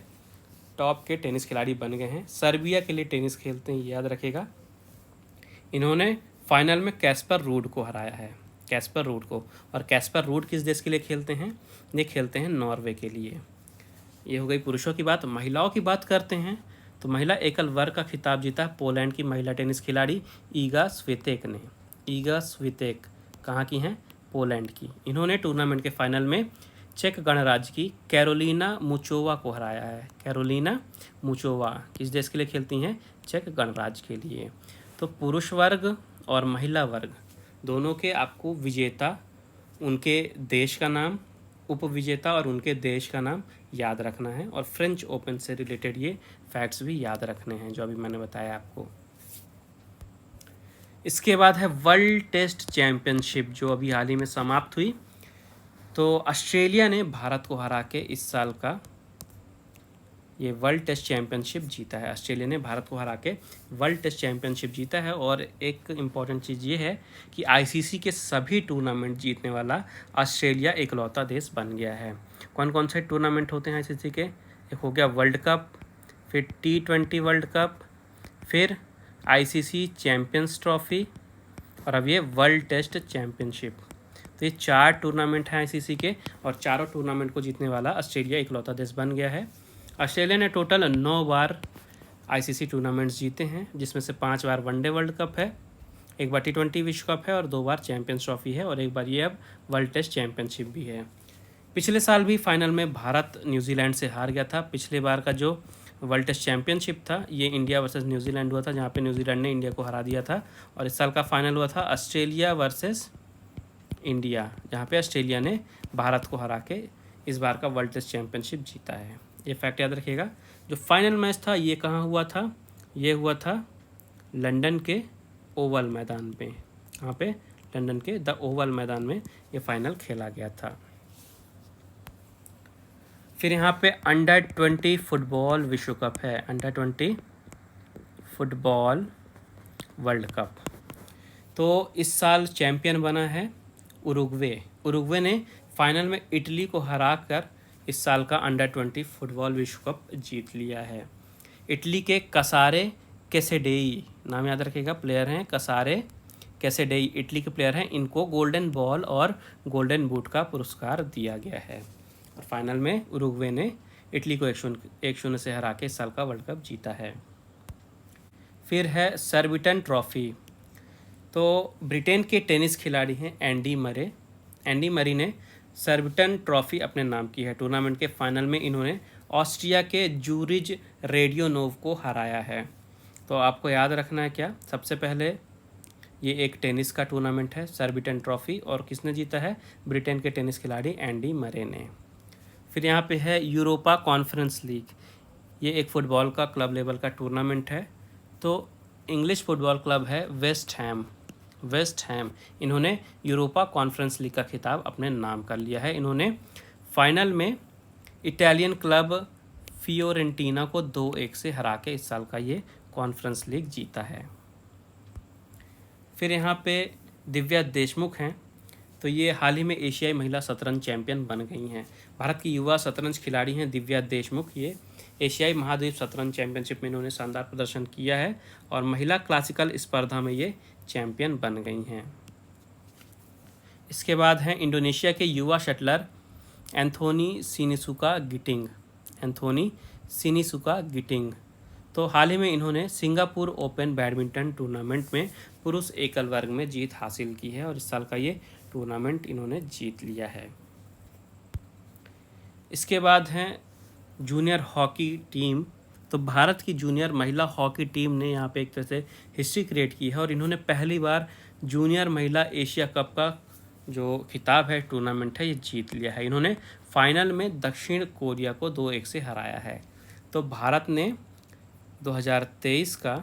टॉप के टेनिस खिलाड़ी बन गए हैं। सर्बिया के लिए टेनिस खेलते हैं, याद रखेगा। इन्होंने फाइनल में कैस्पर रूड को हराया है, और कैस्पर रूड किस देश के लिए खेलते हैं, ये खेलते हैं नॉर्वे के लिए। ये हो गई पुरुषों की बात। महिलाओं की बात करते हैं, तो महिला एकल वर्ग का खिताब जीता पोलैंड की महिला टेनिस खिलाड़ी ईगा स्वितेक ने। ईगा स्वितेक कहाँ की हैं, पोलैंड की। इन्होंने टूर्नामेंट के फाइनल में चेक गणराज्य की कैरोलिना मुचोवा को हराया है। कैरोलिना मुचोवा किस देश के लिए खेलती हैं, चेक गणराज्य के लिए। तो पुरुष वर्ग और महिला वर्ग दोनों के आपको विजेता, उनके देश का नाम, उपविजेता और उनके देश का नाम याद रखना है, और फ्रेंच ओपन से रिलेटेड ये फैक्ट्स भी याद रखने हैं जो अभी मैंने बताया आपको। इसके बाद है वर्ल्ड टेस्ट चैम्पियनशिप जो अभी हाल ही में समाप्त हुई। तो ऑस्ट्रेलिया ने भारत को हरा के इस साल का ये वर्ल्ड टेस्ट चैम्पियनशिप जीता है। ऑस्ट्रेलिया ने भारत को हरा के वर्ल्ड टेस्ट चैम्पियनशिप जीता है। और एक इम्पॉर्टेंट चीज़ ये है कि आईसीसी के सभी टूर्नामेंट जीतने वाला ऑस्ट्रेलिया इकलौता देश बन गया है। कौन कौन से टूर्नामेंट होते हैं आईसीसी के? एक हो गया वर्ल्ड कप, फिर T20 वर्ल्ड कप, फिर आईसीसी चैम्पियंस ट्रॉफी और अब ये वर्ल्ड टेस्ट चैम्पियनशिप। तो ये 4 टूर्नामेंट हैं आईसीसी के और चारों टूर्नामेंट को जीतने वाला ऑस्ट्रेलिया इकलौता देश बन गया है। ऑस्ट्रेलिया ने टोटल 9 बार आईसीसी टूर्नामेंट्स जीते हैं, जिसमें से 5 बार वनडे वर्ल्ड कप है, 1 बार T20 विश्व कप है और 2 बार चैंपियंस ट्रॉफी है और 1 बार ये अब वर्ल्ड टेस्ट चैंपियनशिप भी है। पिछले साल भी फाइनल में भारत न्यूजीलैंड से हार गया था। पिछले बार का जो वर्ल्ड टेस्ट चैंपियनशिप था ये इंडिया वर्सेस न्यूजीलैंड हुआ था, जहाँ पे न्यूजीलैंड ने इंडिया को हरा दिया था। और इस साल का फाइनल हुआ था ऑस्ट्रेलिया वर्सेस इंडिया, जहाँ पे ऑस्ट्रेलिया ने भारत को हरा के इस बार का वर्ल्ड टेस्ट चैंपियनशिप जीता है। ये फैक्ट याद रखिएगा। जो फाइनल मैच था ये कहाँ हुआ था? ये हुआ था लंदन के ओवल मैदान पे। यहाँ पे लंदन के द ओवल मैदान में ये फाइनल खेला गया था। फिर यहाँ पे अंडर-20 फुटबॉल विश्व कप है, अंडर-20 फुटबॉल वर्ल्ड कप। तो इस साल चैंपियन बना है उरुग्वे। उरुग्वे ने फाइनल में इटली को हराकर इस साल का अंडर-20 फुटबॉल विश्व कप जीत लिया है। इटली के कसारे कैसेडेई, नाम याद रखिएगा, प्लेयर हैं कसारे कैसेडेई, इटली के प्लेयर हैं। इनको गोल्डन बॉल और गोल्डन बूट का पुरस्कार दिया गया है। और फाइनल में उरुग्वे ने इटली को 1-0 से हरा के इस साल का वर्ल्ड कप जीता है। फिर है सर्बिटन ट्रॉफी। तो ब्रिटेन के टेनिस खिलाड़ी हैं एंडी मरे। एंडी मरी ने सर्बिटन ट्रॉफी अपने नाम की है। टूर्नामेंट के फाइनल में इन्होंने ऑस्ट्रिया के जूरिज रेडियोनोव को हराया है। तो आपको याद रखना है क्या? सबसे पहले ये एक टेनिस का टूर्नामेंट है सर्बिटन ट्रॉफी, और किसने जीता है? ब्रिटेन के टेनिस खिलाड़ी एंडी मरे ने। फिर यहाँ पे है यूरोपा कॉन्फ्रेंस लीग। ये एक फ़ुटबॉल का क्लब लेवल का टूर्नामेंट है। तो इंग्लिश फुटबॉल क्लब है वेस्ट हैम, इन्होंने यूरोपा कॉन्फ्रेंस लीग का खिताब अपने नाम कर लिया है। इन्होंने फाइनल में इटालियन क्लब फियोरेंटीना को 2-1 से हरा के इस साल का ये कॉन्फ्रेंस लीग जीता है। फिर यहाँ पे दिव्या देशमुख हैं। तो ये हाल ही में एशियाई महिला शतरंज चैंपियन बन गई हैं। भारत की युवा शतरंज खिलाड़ी हैं दिव्या देशमुख। ये एशियाई महाद्वीप शतरंज चैंपियनशिप में इन्होंने शानदार प्रदर्शन किया है और महिला क्लासिकल स्पर्धा में ये चैंपियन बन गई हैं। इसके बाद हैं इंडोनेशिया के युवा शटलर एंथोनी सिनिसुका गिटिंग। तो हाल ही में इन्होंने सिंगापुर ओपन बैडमिंटन टूर्नामेंट में पुरुष एकल वर्ग में जीत हासिल की है और इस साल का ये टूर्नामेंट इन्होंने जीत लिया है। इसके बाद हैं जूनियर हॉकी टीम। तो भारत की जूनियर महिला हॉकी टीम ने यहाँ पे एक तरह से हिस्ट्री क्रिएट की है और इन्होंने पहली बार जूनियर महिला एशिया कप का जो खिताब है, टूर्नामेंट है, ये जीत लिया है। इन्होंने फाइनल में दक्षिण कोरिया को 2-1 से हराया है। तो भारत ने 2023 का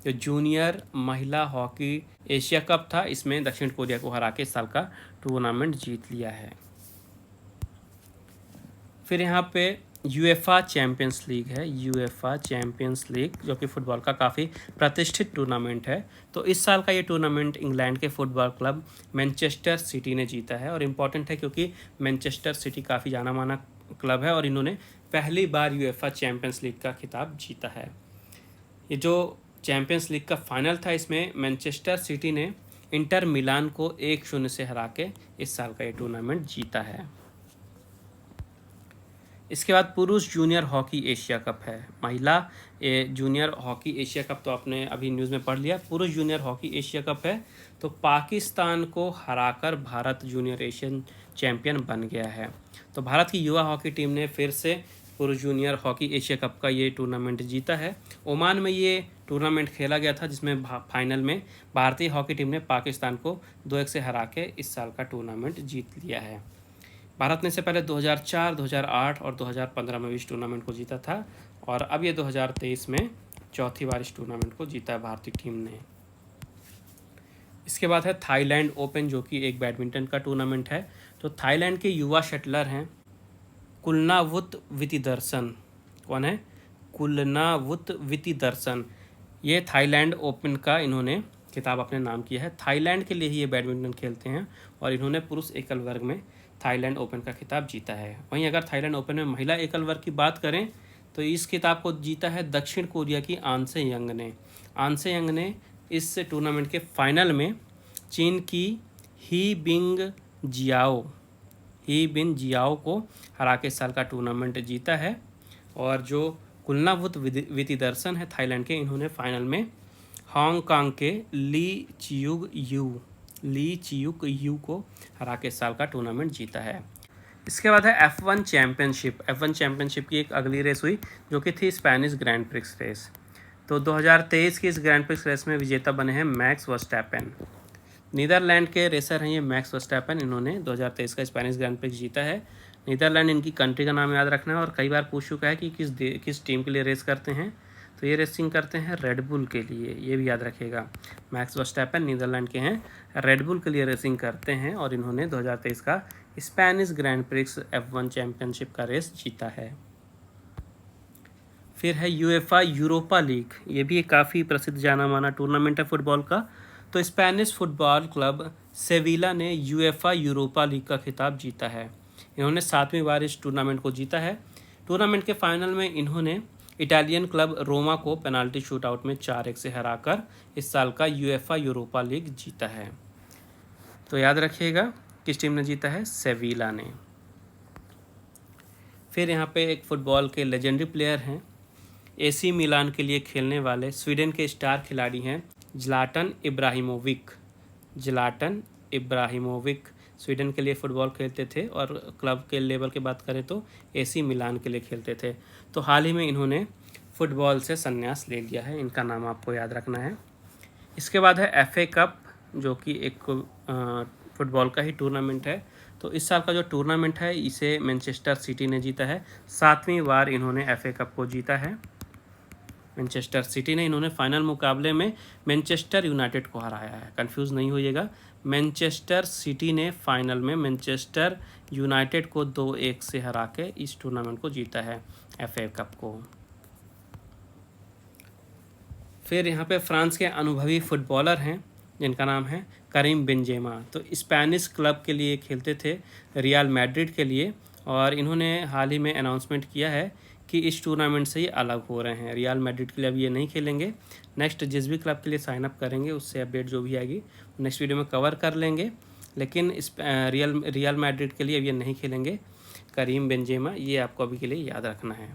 जो जूनियर महिला हॉकी एशिया कप था इसमें दक्षिण कोरिया को हरा के इस साल का टूर्नामेंट जीत लिया है। फिर यहाँ पे यूएफए चैम्पियंस लीग है, यूएफए चैम्पियंस लीग, जो कि फुटबॉल का काफ़ी प्रतिष्ठित टूर्नामेंट है। तो इस साल का ये टूर्नामेंट इंग्लैंड के फुटबॉल क्लब मैनचेस्टर सिटी ने जीता है और इम्पॉर्टेंट है क्योंकि मैनचेस्टर सिटी काफ़ी जाना माना क्लब है और इन्होंने पहली बार यूएफए चैम्पियंस लीग का खिताब जीता है। ये जो चैम्पियंस लीग का फाइनल था इसमें मैनचेस्टर सिटी ने इंटर मिलान को 1-0 से हरा के इस साल का ये टूर्नामेंट जीता है। इसके बाद पुरुष जूनियर हॉकी एशिया कप है। महिला जूनियर हॉकी एशिया कप तो आपने अभी न्यूज़ में पढ़ लिया। पुरुष जूनियर हॉकी एशिया कप है तो पाकिस्तान को हराकर भारत जूनियर एशियन चैंपियन बन गया है। तो भारत की युवा हॉकी टीम ने फिर से पुरुष जूनियर हॉकी एशिया कप का ये टूर्नामेंट जीता है। ओमान में ये टूर्नामेंट खेला गया था जिसमें फाइनल में भारतीय हॉकी टीम ने पाकिस्तान को 2-1 से हरा के इस साल का टूर्नामेंट जीत लिया है। भारत ने इससे पहले 2004, 2008 और 2015 में भी इस टूर्नामेंट को जीता था और अब ये 2023 में चौथी बार इस टूर्नामेंट को जीता है भारतीय टीम ने। इसके बाद है थाईलैंड ओपन, जो कि एक बैडमिंटन का टूर्नामेंट है। तो थाईलैंड के युवा शटलर हैं कुलनावुत वितिदर्शन। कौन है? कुलनावुत वितिदर्शन। ये थाईलैंड ओपन का इन्होंने खिताब अपने नाम किया है। थाईलैंड के लिए ही ये बैडमिंटन खेलते हैं और इन्होंने पुरुष एकल वर्ग में थाईलैंड ओपन का खिताब जीता है। वहीं अगर थाईलैंड ओपन में महिला एकल वर्ग की बात करें तो इस खिताब को जीता है दक्षिण कोरिया की आन से यंग ने। आन से यंग ने इस टूर्नामेंट के फाइनल में चीन की ही बिन जियाओ को हरा के इस साल का टूर्नामेंट जीता है। और जो कुलनावुत वितिदर्शन है थाईलैंड के, इन्होंने फाइनल में हांगकांग के ली चियुक यू को हरा के इस साल का टूर्नामेंट जीता है। इसके बाद है F1 चैंपियनशिप की एक अगली रेस हुई जो कि थी स्पेनिश ग्रैंड प्रिक्स रेस। तो 2023 की इस ग्रैंड प्रिक्स रेस में विजेता बने हैं मैक्स वर्स्टैपेन। नीदरलैंड के रेसर हैं ये मैक्स वर्स्टैपेन। इन्होंने 2023 का स्पेनिश ग्रैंड प्रिक्स जीता है। नीदरलैंड इनकी कंट्री का नाम याद रखना है और कई बार पूछ चुका है कि किस टीम के लिए रेस करते हैं। तो ये रेसिंग करते हैं रेडबुल के लिए, ये भी याद रखिएगा। मैक्स वर्स्टैपेन नीदरलैंड के हैं, रेडबुल के लिए रेसिंग करते हैं और इन्होंने 2023 का Spanish grand prix F1 championship का रेस जीता है। फिर है यूएफा यूरोपा लीग। ये भी एक काफ़ी प्रसिद्ध जाना माना टूर्नामेंट है फुटबॉल का। तो स्पेनिश फुटबॉल क्लब सेविला ने यूएफा यूरोपा लीग का खिताब जीता है। इन्होंने 7वीं बार इस टूर्नामेंट को जीता है। टूर्नामेंट के फाइनल में इन्होंने इटालियन क्लब रोमा को पेनाल्टी शूटआउट में 4-1 से हराकर इस साल का यूएफा यूरोपा लीग जीता है। तो याद रखिएगा किस टीम ने जीता है? सेविला ने। फिर यहाँ पे एक फुटबॉल के लेजेंडरी प्लेयर हैं, एसी मिलान के लिए खेलने वाले स्वीडन के स्टार खिलाड़ी हैं ज़्लाटन इब्राहिमोविक। स्वीडन के लिए फ़ुटबॉल खेलते थे और क्लब के लेवल की बात करें तो एसी मिलान के लिए खेलते थे। तो हाल ही में इन्होंने फ़ुटबॉल से संन्यास ले लिया है। इनका नाम आपको याद रखना है। इसके बाद है FA कप, जो कि एक फ़ुटबॉल का ही टूर्नामेंट है। तो इस साल का जो टूर्नामेंट है इसे मैनचेस्टर सिटी ने जीता है। 7वीं बार इन्होंने FA कप को जीता है मैनचेस्टर सिटी ने। इन्होंने फाइनल मुकाबले में मैनचेस्टर यूनाइटेड को हराया है, कंफ्यूज नहीं होइएगा। मैनचेस्टर सिटी ने फाइनल में मैनचेस्टर यूनाइटेड को 2-1 से हरा के इस टूर्नामेंट को जीता है, FA कप को। फिर यहाँ पे फ्रांस के अनुभवी फुटबॉलर हैं जिनका नाम है करीम बेंजेमा। तो स्पेनिश क्लब के लिए खेलते थे, रियल मैड्रिड के लिए, और इन्होंने हाल ही में अनाउंसमेंट किया है कि इस टूर्नामेंट से ये अलग हो रहे हैं। रियल मैड्रिड के लिए अब ये नहीं खेलेंगे। नेक्स्ट जिस भी क्लब के लिए साइन अप करेंगे उससे अपडेट जो भी आएगी नेक्स्ट वीडियो में कवर कर लेंगे, लेकिन इस रियल मैड्रिड के लिए अब ये नहीं खेलेंगे करीम बेंजेमा, ये आपको अभी के लिए याद रखना है।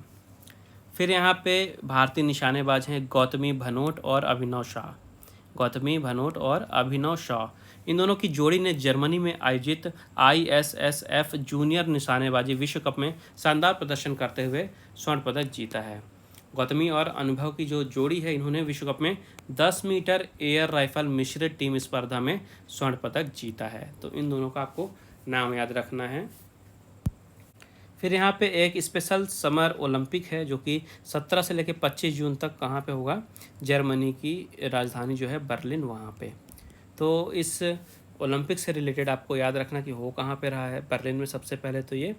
फिर यहाँ पे भारतीय निशानेबाज हैं गौतमी भनोट और अभिनव शाह। इन दोनों की जोड़ी ने जर्मनी में आयोजित ISSF जूनियर निशानेबाजी विश्व कप में शानदार प्रदर्शन करते हुए स्वर्ण पदक जीता है। गौतमी और अनुभव की जो जोड़ी है, इन्होंने विश्व कप में 10 मीटर एयर राइफल मिश्रित टीम स्पर्धा में स्वर्ण पदक जीता है। तो इन दोनों का आपको नाम याद रखना है। फिर यहाँ पे एक स्पेशल समर ओलंपिक है जो कि 17 से लेकर 25 जून तक कहाँ पे होगा? जर्मनी की राजधानी जो है बर्लिन, वहाँ पे। तो इस ओलंपिक से रिलेटेड आपको याद रखना कि हो कहाँ पे रहा है, बर्लिन में सबसे पहले तो ये।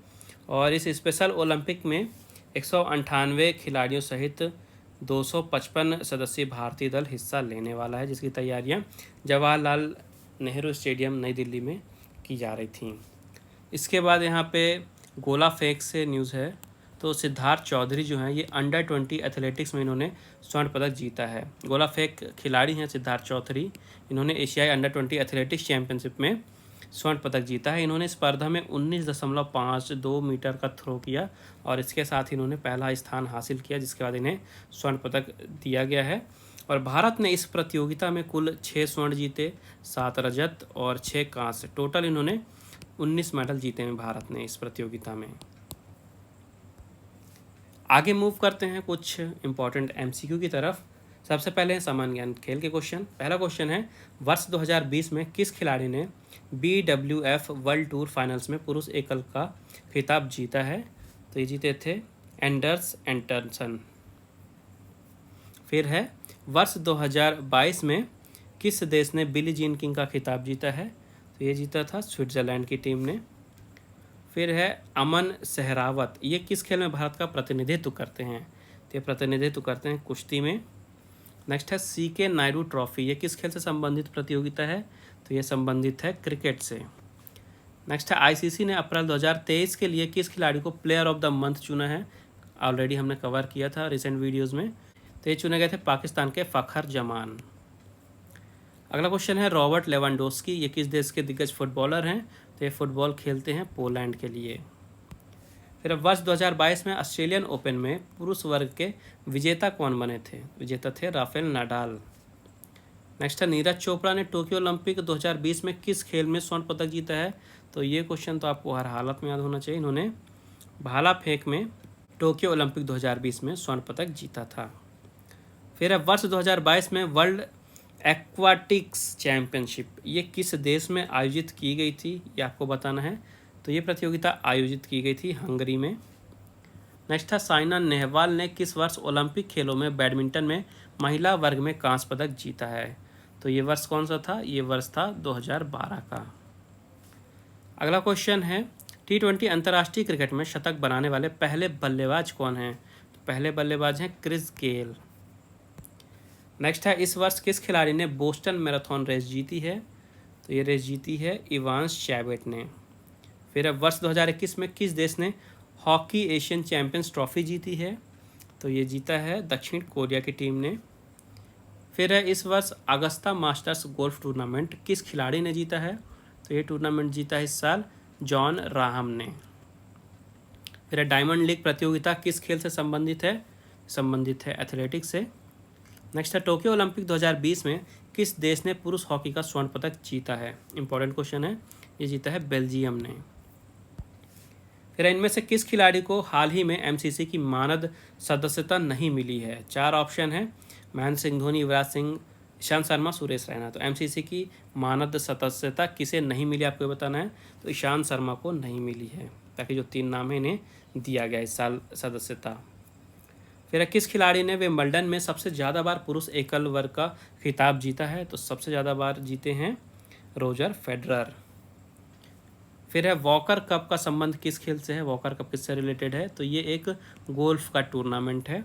और इस स्पेशल ओलंपिक में 198 खिलाड़ियों सहित 255 सदस्यीय भारतीय दल हिस्सा लेने वाला है, जिसकी तैयारियां जवाहरलाल नेहरू स्टेडियम नई दिल्ली में की जा रही थी। इसके बाद यहाँ पे गोला फेंक से न्यूज़ है। तो सिद्धार्थ चौधरी जो हैं ये अंडर 20 एथलेटिक्स में इन्होंने स्वर्ण पदक जीता है। गोला फेंक खिलाड़ी हैं सिद्धार्थ चौधरी। इन्होंने एशियाई अंडर 20 एथलेटिक्स चैंपियनशिप में स्वर्ण पदक जीता है। इन्होंने स्पर्धा में 19.52 मीटर का थ्रो किया और इसके साथ ही इन्होंने पहला स्थान हासिल किया, जिसके बाद इन्हें स्वर्ण पदक दिया गया है। और भारत ने इस प्रतियोगिता में कुल 6 स्वर्ण जीते, 7 रजत और 6 कांस्य, टोटल इन्होंने 19 मेडल जीते हैं भारत ने इस प्रतियोगिता में। आगे मूव करते हैं कुछ इंपॉर्टेंट MCQ की तरफ। सबसे पहले है सामान्य ज्ञान खेल के क्वेश्चन। पहला क्वेश्चन है, वर्ष 2020 में किस खिलाड़ी ने BWF वर्ल्ड टूर फाइनल्स में पुरुष एकल का खिताब जीता है? तो ये जीते थे एंडर्स एंटरसन। फिर है, वर्ष 2022 में किस देश ने बिली जीन किंग का खिताब जीता है? तो ये जीता था स्विट्ज़रलैंड की टीम ने। फिर है अमन सहरावत, ये किस खेल में भारत का प्रतिनिधित्व करते हैं? तो ये प्रतिनिधित्व करते हैं कुश्ती में। नेक्स्ट है CK नायडू ट्रॉफी, ये किस खेल से संबंधित प्रतियोगिता है? तो ये संबंधित है क्रिकेट से। नेक्स्ट है ICC ने अप्रैल 2023 के लिए किस खिलाड़ी को प्लेयर ऑफ द मंथ चुना है? ऑलरेडी हमने कवर किया था रिसेंट वीडियोज़ में। तो ये चुने गए थे पाकिस्तान के फ़खर जमान। अगला क्वेश्चन है रॉबर्ट लेवेंडोस्की, ये किस देश के दिग्गज फुटबॉलर हैं? तो ये फुटबॉल खेलते हैं पोलैंड के लिए। फिर अब वर्ष 2022 में ऑस्ट्रेलियन ओपन में पुरुष वर्ग के विजेता कौन बने थे? विजेता थे राफेल नाडाल। नेक्स्ट है नीरज चोपड़ा ने टोक्यो ओलंपिक 2020 में किस खेल में स्वर्ण पदक जीता है? तो ये क्वेश्चन तो आपको हर हालत में याद होना चाहिए। इन्होंने भाला फेंक में टोक्यो ओलंपिक 2020 में स्वर्ण पदक जीता था। फिर अब वर्ष 2022 में वर्ल्ड एक्वाटिक्स चैंपियनशिप, ये किस देश में आयोजित की गई थी? ये आपको बताना है। तो ये प्रतियोगिता आयोजित की गई थी हंगरी में। नेक्स्ट था साइना नेहवाल ने किस वर्ष ओलंपिक खेलों में बैडमिंटन में महिला वर्ग में कांस्य पदक जीता है? तो ये वर्ष कौन सा था? ये वर्ष था 2012 का। अगला क्वेश्चन है T20 अंतर्राष्ट्रीय क्रिकेट में शतक बनाने वाले पहले बल्लेबाज कौन हैं? तो पहले बल्लेबाज हैं क्रिस गेल। नेक्स्ट है इस वर्ष किस खिलाड़ी ने बोस्टन मैराथन रेस जीती है? तो ये रेस जीती है इवांस चैवेट ने। फिर अब वर्ष 2021 में किस देश ने हॉकी एशियन चैंपियंस ट्रॉफी जीती है? तो ये जीता है दक्षिण कोरिया की टीम ने। फिर है इस वर्ष अगस्ता मास्टर्स गोल्फ टूर्नामेंट किस खिलाड़ी ने जीता है? तो ये टूर्नामेंट जीता है इस साल जॉन राहम ने। फिर है डायमंड लीग प्रतियोगिता किस खेल से संबंधित है? संबंधित है एथलेटिक्स से। नेक्स्ट है टोक्यो ओलंपिक 2020 में किस देश ने पुरुष हॉकी का स्वर्ण पदक जीता है? इंपॉर्टेंट क्वेश्चन है। ये जीता है बेल्जियम ने। फिर इनमें से किस खिलाड़ी को हाल ही में MCC की मानद सदस्यता नहीं मिली है? 4 ऑप्शन है, महेंद्र सिंह धोनी, युवराज सिंह, ईशांत शर्मा, सुरेश रैना। तो MCC की मानद सदस्यता किसे नहीं मिली आपको बताना है। तो ईशांत शर्मा को नहीं मिली है, ताकि जो 3 नाम है इन्हें दिया गया इस साल सदस्यता। फिर किस खिलाड़ी ने विंबलडन में सबसे ज़्यादा बार पुरुष एकल वर्ग का खिताब जीता है? तो सबसे ज़्यादा बार जीते हैं रोजर फेडरर। फिर है वॉकर कप का संबंध किस खेल से है? वॉकर कप किससे रिलेटेड है? तो ये एक गोल्फ का टूर्नामेंट है।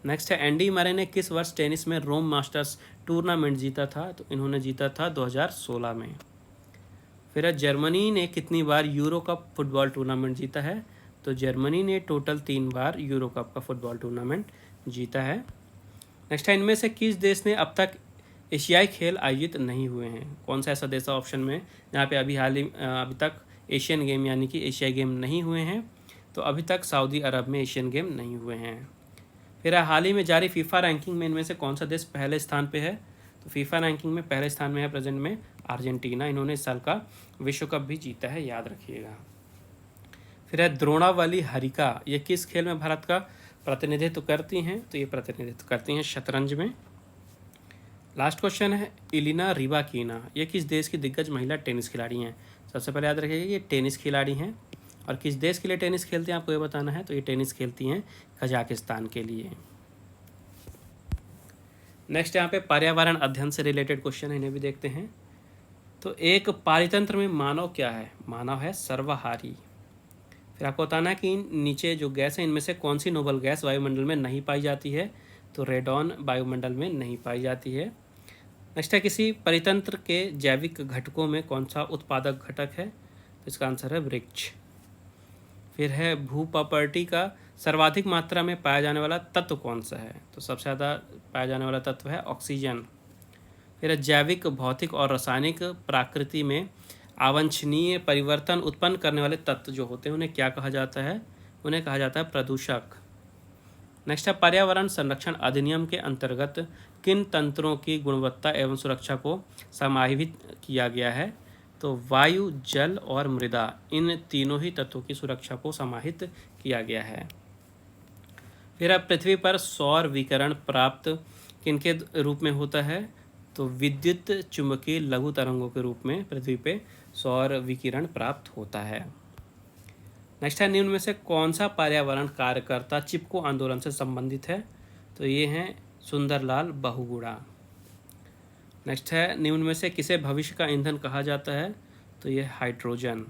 नेक्स्ट है एंडी मरे ने किस वर्ष टेनिस में रोम मास्टर्स टूर्नामेंट जीता था? तो इन्होंने जीता था 2016 में। फिर है जर्मनी ने कितनी बार यूरो कप फुटबॉल टूर्नामेंट जीता है? तो जर्मनी ने टोटल 3 बार यूरो कप का फुटबॉल टूर्नामेंट जीता है। नेक्स्ट है इनमें से किस देश ने अब तक एशियाई खेल आयोजित नहीं हुए हैं? कौन सा ऐसा देश ऑप्शन में जहाँ पे अभी तक एशियन गेम यानी कि एशियाई गेम नहीं हुए हैं? तो अभी तक सऊदी अरब में एशियन गेम नहीं हुए हैं। फिर हाल ही में जारी फीफा रैंकिंग में इनमें से कौन सा देश पहले स्थान पे है? तो फीफा रैंकिंग में पहले स्थान में है प्रेजेंट में अर्जेंटीना। इन्होंने इस साल का विश्व कप भी जीता है, याद रखिएगा। फिर है द्रोणावली हरिका, ये किस खेल में भारत का प्रतिनिधित्व करती हैं? तो ये प्रतिनिधित्व करती हैं शतरंज में। लास्ट क्वेश्चन है इलिना रिबाकीना, ये किस देश की दिग्गज महिला टेनिस खिलाड़ी हैं? सबसे पहले याद रखिएगा ये टेनिस खिलाड़ी हैं। और किस देश के लिए टेनिस खेलते हैं आपको ये बताना है। तो ये टेनिस खेलती हैं कजाकिस्तान के लिए। नेक्स्ट यहाँ पे पर्यावरण अध्ययन से रिलेटेड क्वेश्चन है, इन्हें भी देखते हैं। तो एक पारितंत्र में मानव क्या है? मानव है सर्वहारी। फिर आपको बताना है कि नीचे जो गैस है इनमें से कौन सी नोबल गैस वायुमंडल में नहीं पाई जाती है? तो रेडॉन वायुमंडल में नहीं पाई जाती है। नेक्स्ट है किसी परितंत्र के जैविक घटकों में कौन सा उत्पादक घटक है? तो इसका आंसर है वृक्ष। फिर है भूप्रॉपर्टी का सर्वाधिक मात्रा में पाया जाने वाला तत्व कौन सा है? तो सबसे ज़्यादा पाया जाने वाला तत्व है ऑक्सीजन। फिर है जैविक, भौतिक और रासायनिक प्रकृति में अवांछनीय परिवर्तन उत्पन्न करने वाले तत्व जो होते हैं उन्हें क्या कहा जाता है? उन्हें कहा जाता है प्रदूषक। नेक्स्ट है पर्यावरण संरक्षण अधिनियम के अंतर्गत किन तंत्रों की गुणवत्ता एवं सुरक्षा को समाहित किया गया है? तो वायु, जल और मृदा, इन तीनों ही तत्वों की सुरक्षा को समाहित किया गया है। फिर अब पृथ्वी पर सौर विकिरण प्राप्त किनके रूप में होता है? तो विद्युत चुंबकीय लघु तरंगों के रूप में पृथ्वी पे सौर विकिरण प्राप्त होता है। नेक्स्ट है निम्न में से कौन सा पर्यावरण कार्यकर्ता चिपको आंदोलन से संबंधित है? तो ये हैं सुंदरलाल बहुगुणा। नेक्स्ट है, निम्न में से किसे भविष्य का ईंधन कहा जाता है? तो ये हाइड्रोजन।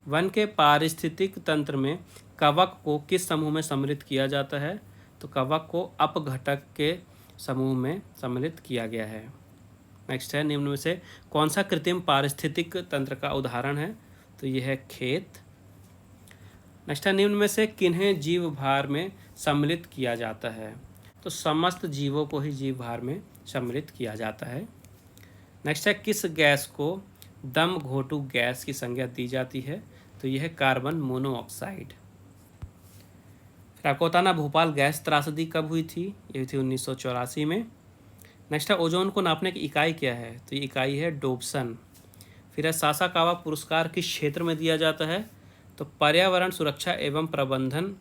वन के पारिस्थितिक तंत्र में कवक को किस समूह में सम्मिलित किया जाता है? तो कवक को अपघटक के समूह में सम्मिलित किया गया है। नेक्स्ट है, निम्न में से कौन सा कृत्रिम पारिस्थितिक तंत्र का उदाहरण है? तो यह है खेत। नेक्स्ट है, निम्न में से किन्हें जीव भार में सम्मिलित किया जाता है? तो समस्त जीवों को ही जीव भार में सम्मिलित किया जाता है। नेक्स्ट है, किस गैस को दम घोटू गैस की संज्ञा दी जाती है? तो यह है कार्बन मोनोऑक्साइड। फिर आपको बताना, भोपाल गैस त्रासदी कब हुई थी? ये हुई थी 1984 में। नेक्स्ट है, ओजोन को नापने की इकाई क्या है? तो ये इकाई है डोप्सन। फिर है, सासाकावा पुरस्कार किस क्षेत्र में दिया जाता है? तो पर्यावरण सुरक्षा एवं प्रबंधन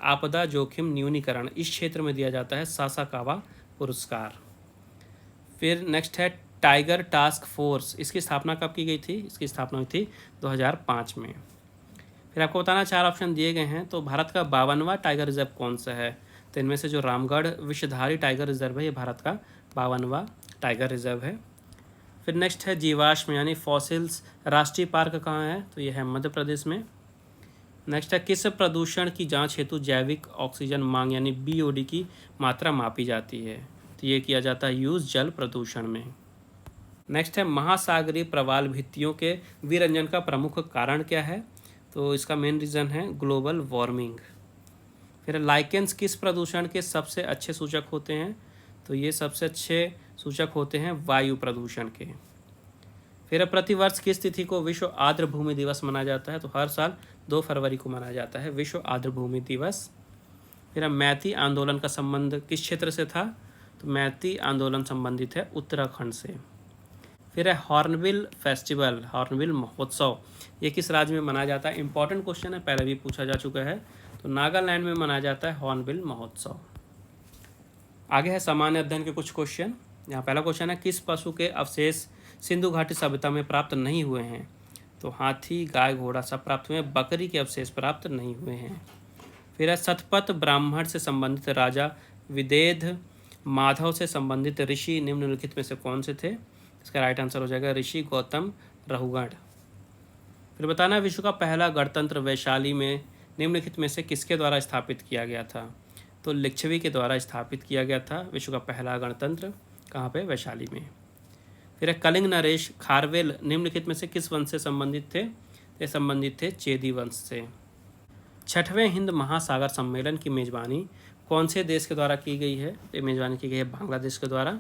आपदा जोखिम न्यूनीकरण, इस क्षेत्र में दिया जाता है सासाकावा पुरस्कार। फिर नेक्स्ट है, टाइगर टास्क फोर्स, इसकी स्थापना कब की गई थी? इसकी स्थापना हुई थी 2005 में। फिर आपको बताना, 4 ऑप्शन दिए गए हैं, तो भारत का 52वां टाइगर रिजर्व कौन सा है? तो इनमें से जो रामगढ़ विषधारी टाइगर रिजर्व है, ये भारत का 52वां टाइगर रिजर्व है। फिर नेक्स्ट है, जीवाश्म यानी फॉसिल्स राष्ट्रीय पार्क कहाँ है? तो यह है मध्य प्रदेश में। नेक्स्ट है, किस प्रदूषण की जांच हेतु जैविक ऑक्सीजन मांग यानी BOD की मात्रा मापी जाती है? तो ये किया जाता है यूज जल प्रदूषण में। नेक्स्ट है, महासागरीय प्रवाल भित्तियों के विरंजन का प्रमुख कारण क्या है? तो इसका मेन रीज़न है ग्लोबल वार्मिंग। फिर लाइकेंस किस प्रदूषण के सबसे अच्छे सूचक होते हैं? तो ये सबसे अच्छे सूचक होते हैं वायु प्रदूषण के। फिर प्रतिवर्ष किस तिथि को विश्व आर्द्र भूमि दिवस मनाया जाता है? तो हर साल 2 फरवरी को मनाया जाता है विश्व आर्द्र भूमि दिवस। फिर मैती आंदोलन का संबंध किस क्षेत्र से था? तो मैती आंदोलन संबंधित है उत्तराखंड से। फिर है, हॉर्नबिल फेस्टिवल, हॉर्नबिल महोत्सव, ये किस राज्य में मनाया जाता है? इंपॉर्टेंट क्वेश्चन है, पहले भी पूछा जा चुका है। तो नागालैंड में मनाया जाता है हॉर्नबिल महोत्सव। आगे है सामान्य अध्ययन के कुछ क्वेश्चन। यहाँ पहला क्वेश्चन है, किस पशु के अवशेष सिंधु घाटी सभ्यता में प्राप्त नहीं हुए हैं? तो हाथी, गाय, घोड़ा सब प्राप्त हुए हैं, बकरी के अवशेष प्राप्त नहीं हुए हैं। फिर है, शतपथ ब्राह्मण से संबंधित राजा विदेध माधव से संबंधित ऋषि निम्नलिखित में से कौन से थे? इसका राइट आंसर हो जाएगा ऋषि गौतम रहुगण। फिर बताना, विश्व का पहला गणतंत्र वैशाली में निम्नलिखित में से किसके द्वारा स्थापित किया गया था? तो लिच्छवी के द्वारा स्थापित किया गया था विश्व का पहला गणतंत्र। कहाँ पे? वैशाली में। फिर है, कलिंग नरेश खारवेल निम्नलिखित में से किस वंश से संबंधित थे? ये संबंधित थे चेदी वंश से। 6वें हिंद महासागर सम्मेलन की मेजबानी कौन से देश के द्वारा की गई है? ये मेजबानी की गई है बांग्लादेश के द्वारा।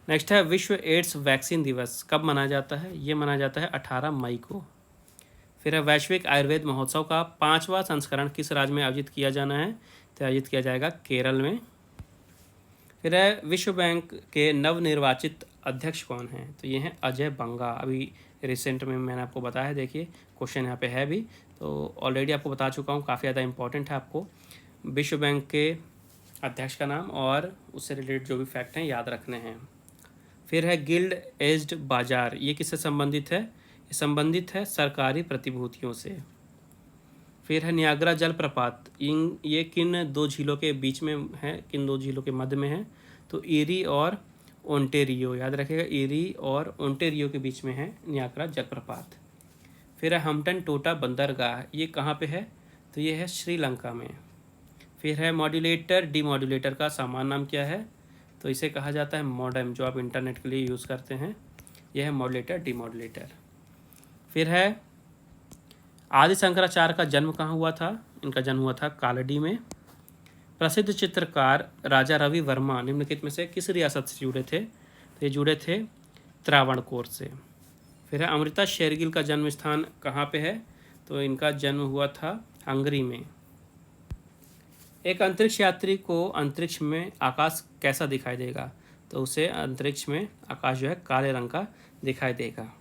नेक्स्ट है, विश्व एड्स वैक्सीन दिवस कब मनाया जाता है? ये मनाया जाता है 18 मई को। फिर है, वैश्विक आयुर्वेद महोत्सव का 5वां संस्करण किस राज्य में आयोजित किया जाना है? तो आयोजित किया जाएगा केरल में। फिर है, विश्व बैंक के नवनिर्वाचित अध्यक्ष कौन हैं? तो ये हैं अजय बंगा। अभी रिसेंट में मैंने आपको बताया, देखिए क्वेश्चन यहाँ पे है भी, तो ऑलरेडी आपको बता चुका हूँ, काफ़ी ज़्यादा इंपॉर्टेंट है आपको विश्व बैंक के अध्यक्ष का नाम और उससे रिलेटेड जो भी फैक्ट हैं याद रखने हैं। फिर है, गिल्ड एज्ड बाजार, ये किससे संबंधित है? ये संबंधित है सरकारी प्रतिभूतियों से। फिर है, नियाग्रा जलप्रपात, ये किन 2 झीलों के बीच में है, किन 2 झीलों के मध्य में है? तो ईरी और ओंटेरियो, याद रखिएगा, ईरी और ओंटेरियो के बीच में है नियाग्रा जलप्रपात। फिर है, हम्पटन टोटा बंदरगाह, ये कहाँ पे है? तो ये है श्रीलंका में। फिर है, मॉड्यूलेटर डीमॉड्यूलेटर का सामान्य नाम क्या है? तो इसे कहा जाता है मॉडेम, जो आप इंटरनेट के लिए यूज़ करते हैं, यह है मॉड्यूलेटर डीमॉड्यूलेटर। फिर है, आदि शंकराचार्य का जन्म कहाँ हुआ था? इनका जन्म हुआ था कालडी में। प्रसिद्ध चित्रकार राजा रवि वर्मा निम्नलिखित में से किस रियासत से जुड़े थे? तो ये जुड़े थे त्रावणकोर से। फिर है, अमृता शेरगिल का जन्म स्थान कहाँ पे है? तो इनका जन्म हुआ था हंगरी में। एक अंतरिक्ष यात्री को अंतरिक्ष में आकाश कैसा दिखाई देगा? तो उसे अंतरिक्ष में आकाश जो है काले रंग का दिखाई देगा।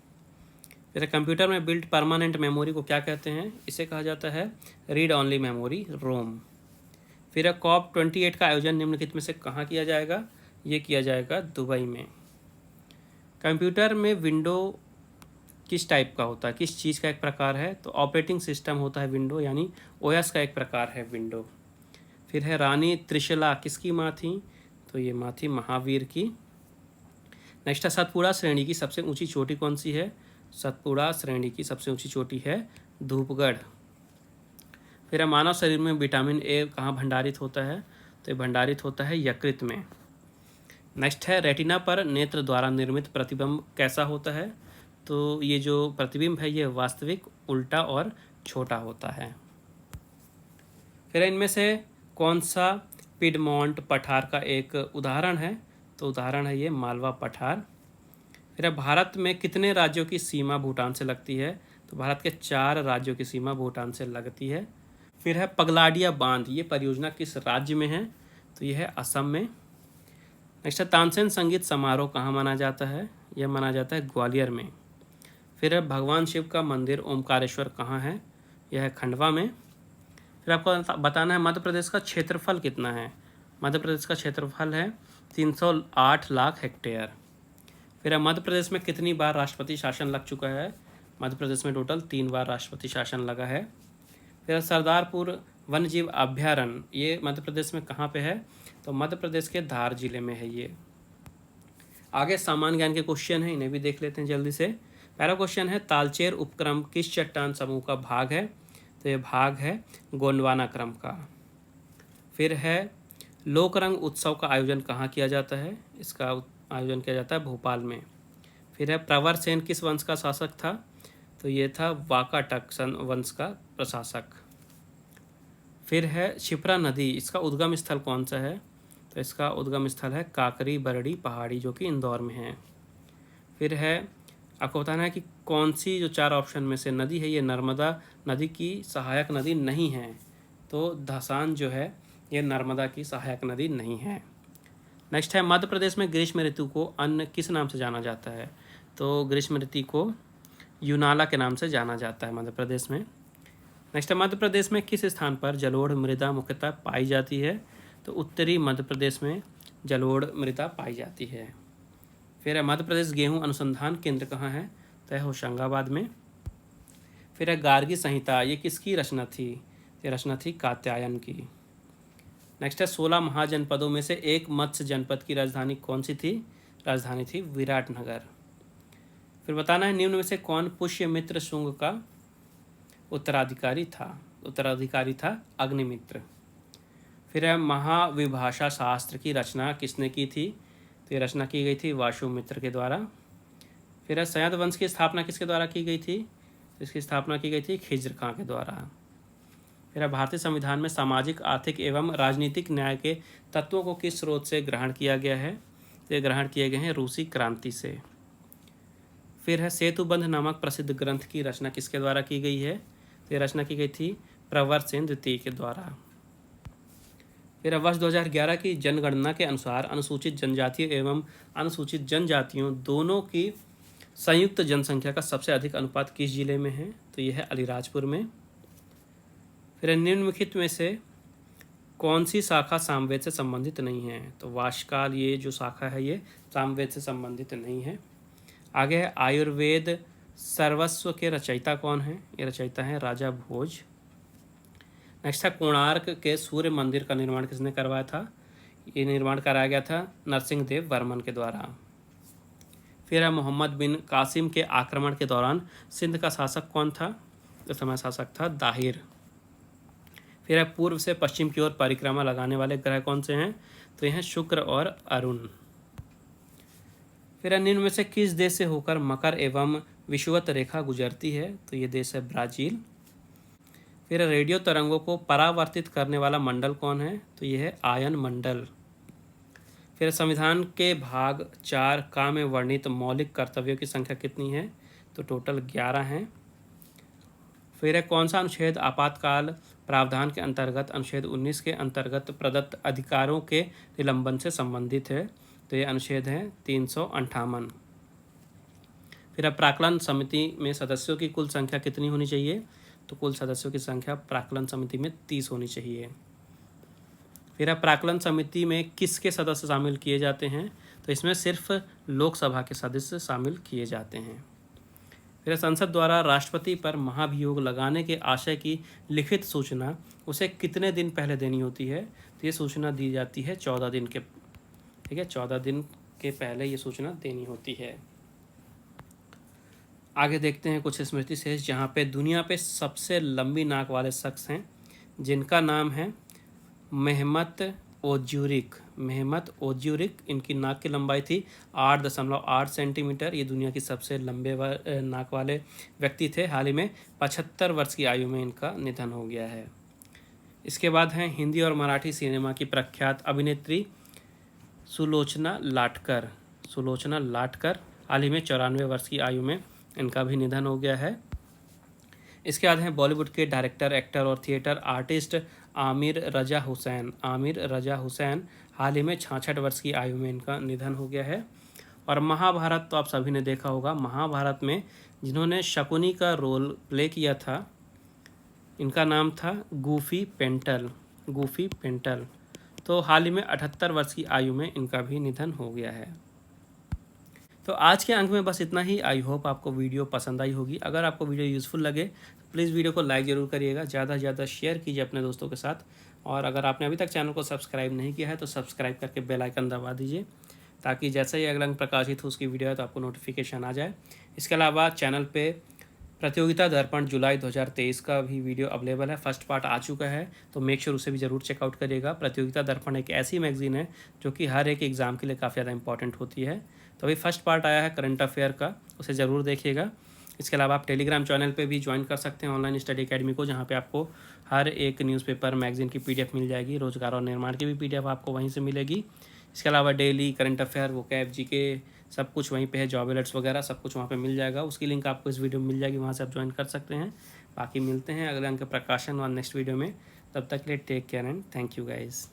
फिर कंप्यूटर में बिल्ट परमानेंट मेमोरी को क्या कहते हैं? इसे कहा जाता है रीड ऑनली मेमोरी, रोम। फिर COP28 का आयोजन निम्नलिखित में से कहाँ किया जाएगा? ये किया जाएगा दुबई में। कंप्यूटर में विंडो किस टाइप का होता है, किस चीज़ का एक प्रकार है? तो ऑपरेटिंग सिस्टम होता है विंडो, यानी OS का एक प्रकार है विंडो। फिर है, रानी त्रिशला किसकी माँ थी? तो ये माँ थी महावीर की। नेक्स्ट है सतपुड़ा श्रेणी की सबसे ऊंची चोटी कौन सी है? सतपुड़ा श्रेणी की सबसे ऊंची चोटी है धूपगढ़। फिर है मानव शरीर में विटामिन ए कहाँ भंडारित होता है? तो ये भंडारित होता है यकृत में। नेक्स्ट है रेटिना पर नेत्र द्वारा निर्मित प्रतिबिंब कैसा होता है? तो ये जो प्रतिबिंब है ये वास्तविक, उल्टा और छोटा होता है। फिर इनमें से कौन सा पिडमोंट पठार का एक उदाहरण है? तो उदाहरण है ये मालवा पठार। फिर भारत में कितने राज्यों की सीमा भूटान से लगती है? तो भारत के 4 राज्यों की सीमा भूटान से लगती है। फिर है पगलाडिया बांध, ये परियोजना किस राज्य में है? तो यह है असम में। नेक्स्ट है तानसेन संगीत समारोह कहाँ माना जाता है? यह माना जाता है ग्वालियर में। फिर है भगवान शिव का मंदिर ओमकारेश्वर कहाँ है? यह है खंडवा में। फिर आपको बताना है मध्य प्रदेश का क्षेत्रफल कितना है? मध्य प्रदेश का क्षेत्रफल है 308 लाख हेक्टेयर। फिर मध्य प्रदेश में कितनी बार राष्ट्रपति शासन लग चुका है? मध्य प्रदेश में टोटल 3 बार राष्ट्रपति शासन लगा है। फिर सरदारपुर वन्यजीव अभ्यारण्य, ये मध्य प्रदेश में कहाँ पे है? तो मध्य प्रदेश के धार जिले में है ये। आगे सामान्य ज्ञान के क्वेश्चन है, इन्हें भी देख लेते हैं जल्दी से। पहला क्वेश्चन है तालचेर उपक्रम किस चट्टान समूह का भाग है? तो ये भाग है गोंडवाना क्रम का। फिर है लोकरंग उत्सव का आयोजन कहाँ किया जाता है? इसका आयोजन किया जाता है भोपाल में। फिर है प्रवर सेन किस वंश का शासक था? तो ये था वाकाटक वंश का प्रशासक। फिर है क्षिप्रा नदी, इसका उद्गम स्थल कौन सा है? तो इसका उद्गम स्थल है काकरी बरड़ी पहाड़ी, जो कि इंदौर में है। फिर है आपको बताना है कि कौन सी जो 4 ऑप्शन में से नदी है ये नर्मदा नदी की सहायक नदी नहीं है। तो धसान जो है ये नर्मदा की सहायक नदी नहीं है। नेक्स्ट है मध्य प्रदेश में ग्रीष्म ऋतु को अन्य किस नाम से जाना जाता है? तो ग्रीष्म ऋतु को यूनाला के नाम से जाना जाता है मध्य प्रदेश में। नेक्स्ट है मध्य प्रदेश में किस स्थान पर जलोढ़ मृदा मुख्यतः पाई जाती है? तो उत्तरी मध्य प्रदेश में जलोढ़ मृदा पाई जाती है। फिर है मध्य प्रदेश गेहूं अनुसंधान केंद्र कहाँ है? तो है होशंगाबाद में। फिर है गार्गी संहिता, ये किसकी रचना थी? ये रचना थी कात्यायन की। नेक्स्ट है 16 महाजनपदों में से एक मत्स्य जनपद की राजधानी कौन सी थी? राजधानी थी विराटनगर। फिर बताना है निम्न में से कौन पुष्यमित्र शुंग का उत्तराधिकारी था? उत्तराधिकारी था अग्निमित्र। फिर है महाविभाषा शास्त्र की रचना किसने की थी? तो ये रचना की गई थी वासुमित्र के द्वारा। फिर है सयद वंश की स्थापना किसके द्वारा की गई थी? तो इसकी स्थापना की गई थी खिज्र खां के द्वारा। फिर है भारतीय संविधान में सामाजिक, आर्थिक एवं राजनीतिक न्याय के तत्वों को किस स्रोत से ग्रहण किया गया है? तो ये ग्रहण किए गए हैं रूसी क्रांति से। फिर है सेतुबंध नामक प्रसिद्ध ग्रंथ की रचना किसके द्वारा की गई है? तो ये रचना की गई थी प्रवर सेन द्वितीय के द्वारा। फिर वर्ष 2011 की जनगणना के अनुसार अनुसूचित जनजातियों एवं अनुसूचित जनजातियों दोनों की संयुक्त जनसंख्या का सबसे अधिक अनुपात किस जिले में है? तो यह है अलीराजपुर में। फिर निम्नलिखित में से कौन सी शाखा सामवेद से संबंधित नहीं है? तो वाशकाल, ये जो शाखा है ये सामवेद से संबंधित नहीं है। आगे है आयुर्वेद सर्वस्व के रचयिता कौन है? ये रचयिता है राजा भोज। नेक्स्ट है कोणार्क के सूर्य मंदिर का निर्माण किसने करवाया था? ये निर्माण कराया गया था नरसिंह देव वर्मन के द्वारा। फिर है मोहम्मद बिन कासिम के आक्रमण के दौरान सिंध का शासक कौन था? उस समय शासक था दाहिर। फिर है पूर्व से पश्चिम की ओर परिक्रमा लगाने वाले ग्रह कौन से हैं? तो यह हैं शुक्र और अरुण। फिर है निम्न में से किस देश से होकर मकर एवं विषुवत रेखा गुजरती है? तो ये देश है ब्राजील। फिर रेडियो तरंगों को परावर्तित करने वाला मंडल कौन है? तो यह है आयन मंडल। फिर संविधान के भाग 4 का में वर्णित मौलिक कर्तव्यों की संख्या कितनी है? तो टोटल 11 हैं। फिर कौन सा अनुच्छेद आपातकाल प्रावधान के अंतर्गत अनुच्छेद 19 के अंतर्गत प्रदत्त अधिकारों के निलंबन से संबंधित है? तो ये अनुच्छेद है 358। फिर प्राक्कलन समिति में सदस्यों की कुल संख्या कितनी होनी चाहिए? तो कुल सदस्यों की संख्या प्राक्कलन समिति में 30 होनी चाहिए। फिर प्राक्कलन समिति में किसके सदस्य शामिल किए जाते हैं? तो इसमें सिर्फ लोकसभा के सदस्य शामिल किए जाते हैं। फिर संसद द्वारा राष्ट्रपति पर महाभियोग लगाने के आशय की लिखित सूचना उसे कितने दिन पहले देनी होती है? तो ये सूचना दी जाती है 14 दिन के, ठीक है, 14 दिन के पहले ये सूचना देनी होती है। आगे देखते हैं कुछ स्मृति शेष, जहाँ पे दुनिया पे सबसे लंबी नाक वाले शख्स हैं, जिनका नाम है मेहमत ओज्यूरिक। मेहमत ओज्यूरिक, इनकी नाक की लंबाई थी 8.8 सेंटीमीटर। ये दुनिया की सबसे लंबे नाक वाले व्यक्ति थे। हाल ही में 75 वर्ष की आयु में इनका निधन हो गया है। इसके बाद हैं हिंदी और मराठी सिनेमा की प्रख्यात अभिनेत्री सुलोचना लाटकर। सुलोचना लाटकर, हाल ही में 94 वर्ष की आयु में इनका भी निधन हो गया है। इसके बाद हैं बॉलीवुड के डायरेक्टर, एक्टर और थिएटर आर्टिस्ट आमिर रजा हुसैन। आमिर रजा हुसैन, हाल ही में 66 वर्ष की आयु में इनका निधन हो गया है। और महाभारत तो आप सभी ने देखा होगा। महाभारत में जिन्होंने शकुनी का रोल प्ले किया था, इनका नाम था गूफी पेंटल। गूफी पेंटल, तो हाल ही में 78 वर्ष की आयु में इनका भी निधन हो गया है। तो आज के अंक में बस इतना ही। आई होप आपको वीडियो पसंद आई होगी। अगर आपको वीडियो यूज़फुल लगे तो प्लीज़ वीडियो को लाइक ज़रूर करिएगा, ज़्यादा से ज़्यादा शेयर कीजिए अपने दोस्तों के साथ। और अगर आपने अभी तक चैनल को सब्सक्राइब नहीं किया है तो सब्सक्राइब करके बेल आइकन दबा दीजिए, ताकि जैसे ही अगला अंक प्रकाशित हो उसकी वीडियो है तो आपको नोटिफिकेशन आ जाए। इसके अलावा चैनल पे प्रतियोगिता दर्पण जुलाई 2023 का भी वीडियो अवेलेबल है। फर्स्ट पार्ट आ चुका है, तो मेक श्योर उसे भी ज़रूर चेकआउट करिएगा। प्रतियोगिता दर्पण एक ऐसी मैगजीन है जो कि हर एक एग्ज़ाम के लिए काफ़ी ज़्यादा इंपॉर्टेंट होती है। तो अभी फर्स्ट पार्ट आया है करंट अफेयर का, उसे ज़रूर देखिएगा। इसके अलावा आप टेलीग्राम चैनल पे भी ज्वाइन कर सकते हैं ऑनलाइन स्टडी एकेडमी को, जहाँ पे आपको हर एक न्यूज़पेपर मैगजीन की PDF मिल जाएगी। रोजगार और निर्माण की भी PDF आपको वहीं से मिलेगी। इसके अलावा daily current affair, vocab, GK, सब कुछ वहीं पे है। जॉब अलर्ट्स वगैरह सब कुछ वहाँ पे मिल जाएगा। उसकी लिंक आपको इस वीडियो में मिल जाएगी, वहाँ से आप ज्वाइन कर सकते हैं। बाकी मिलते हैं अगले अंक के प्रकाशन और नेक्स्ट वीडियो में। तब तक के लिए take care and thank you guys.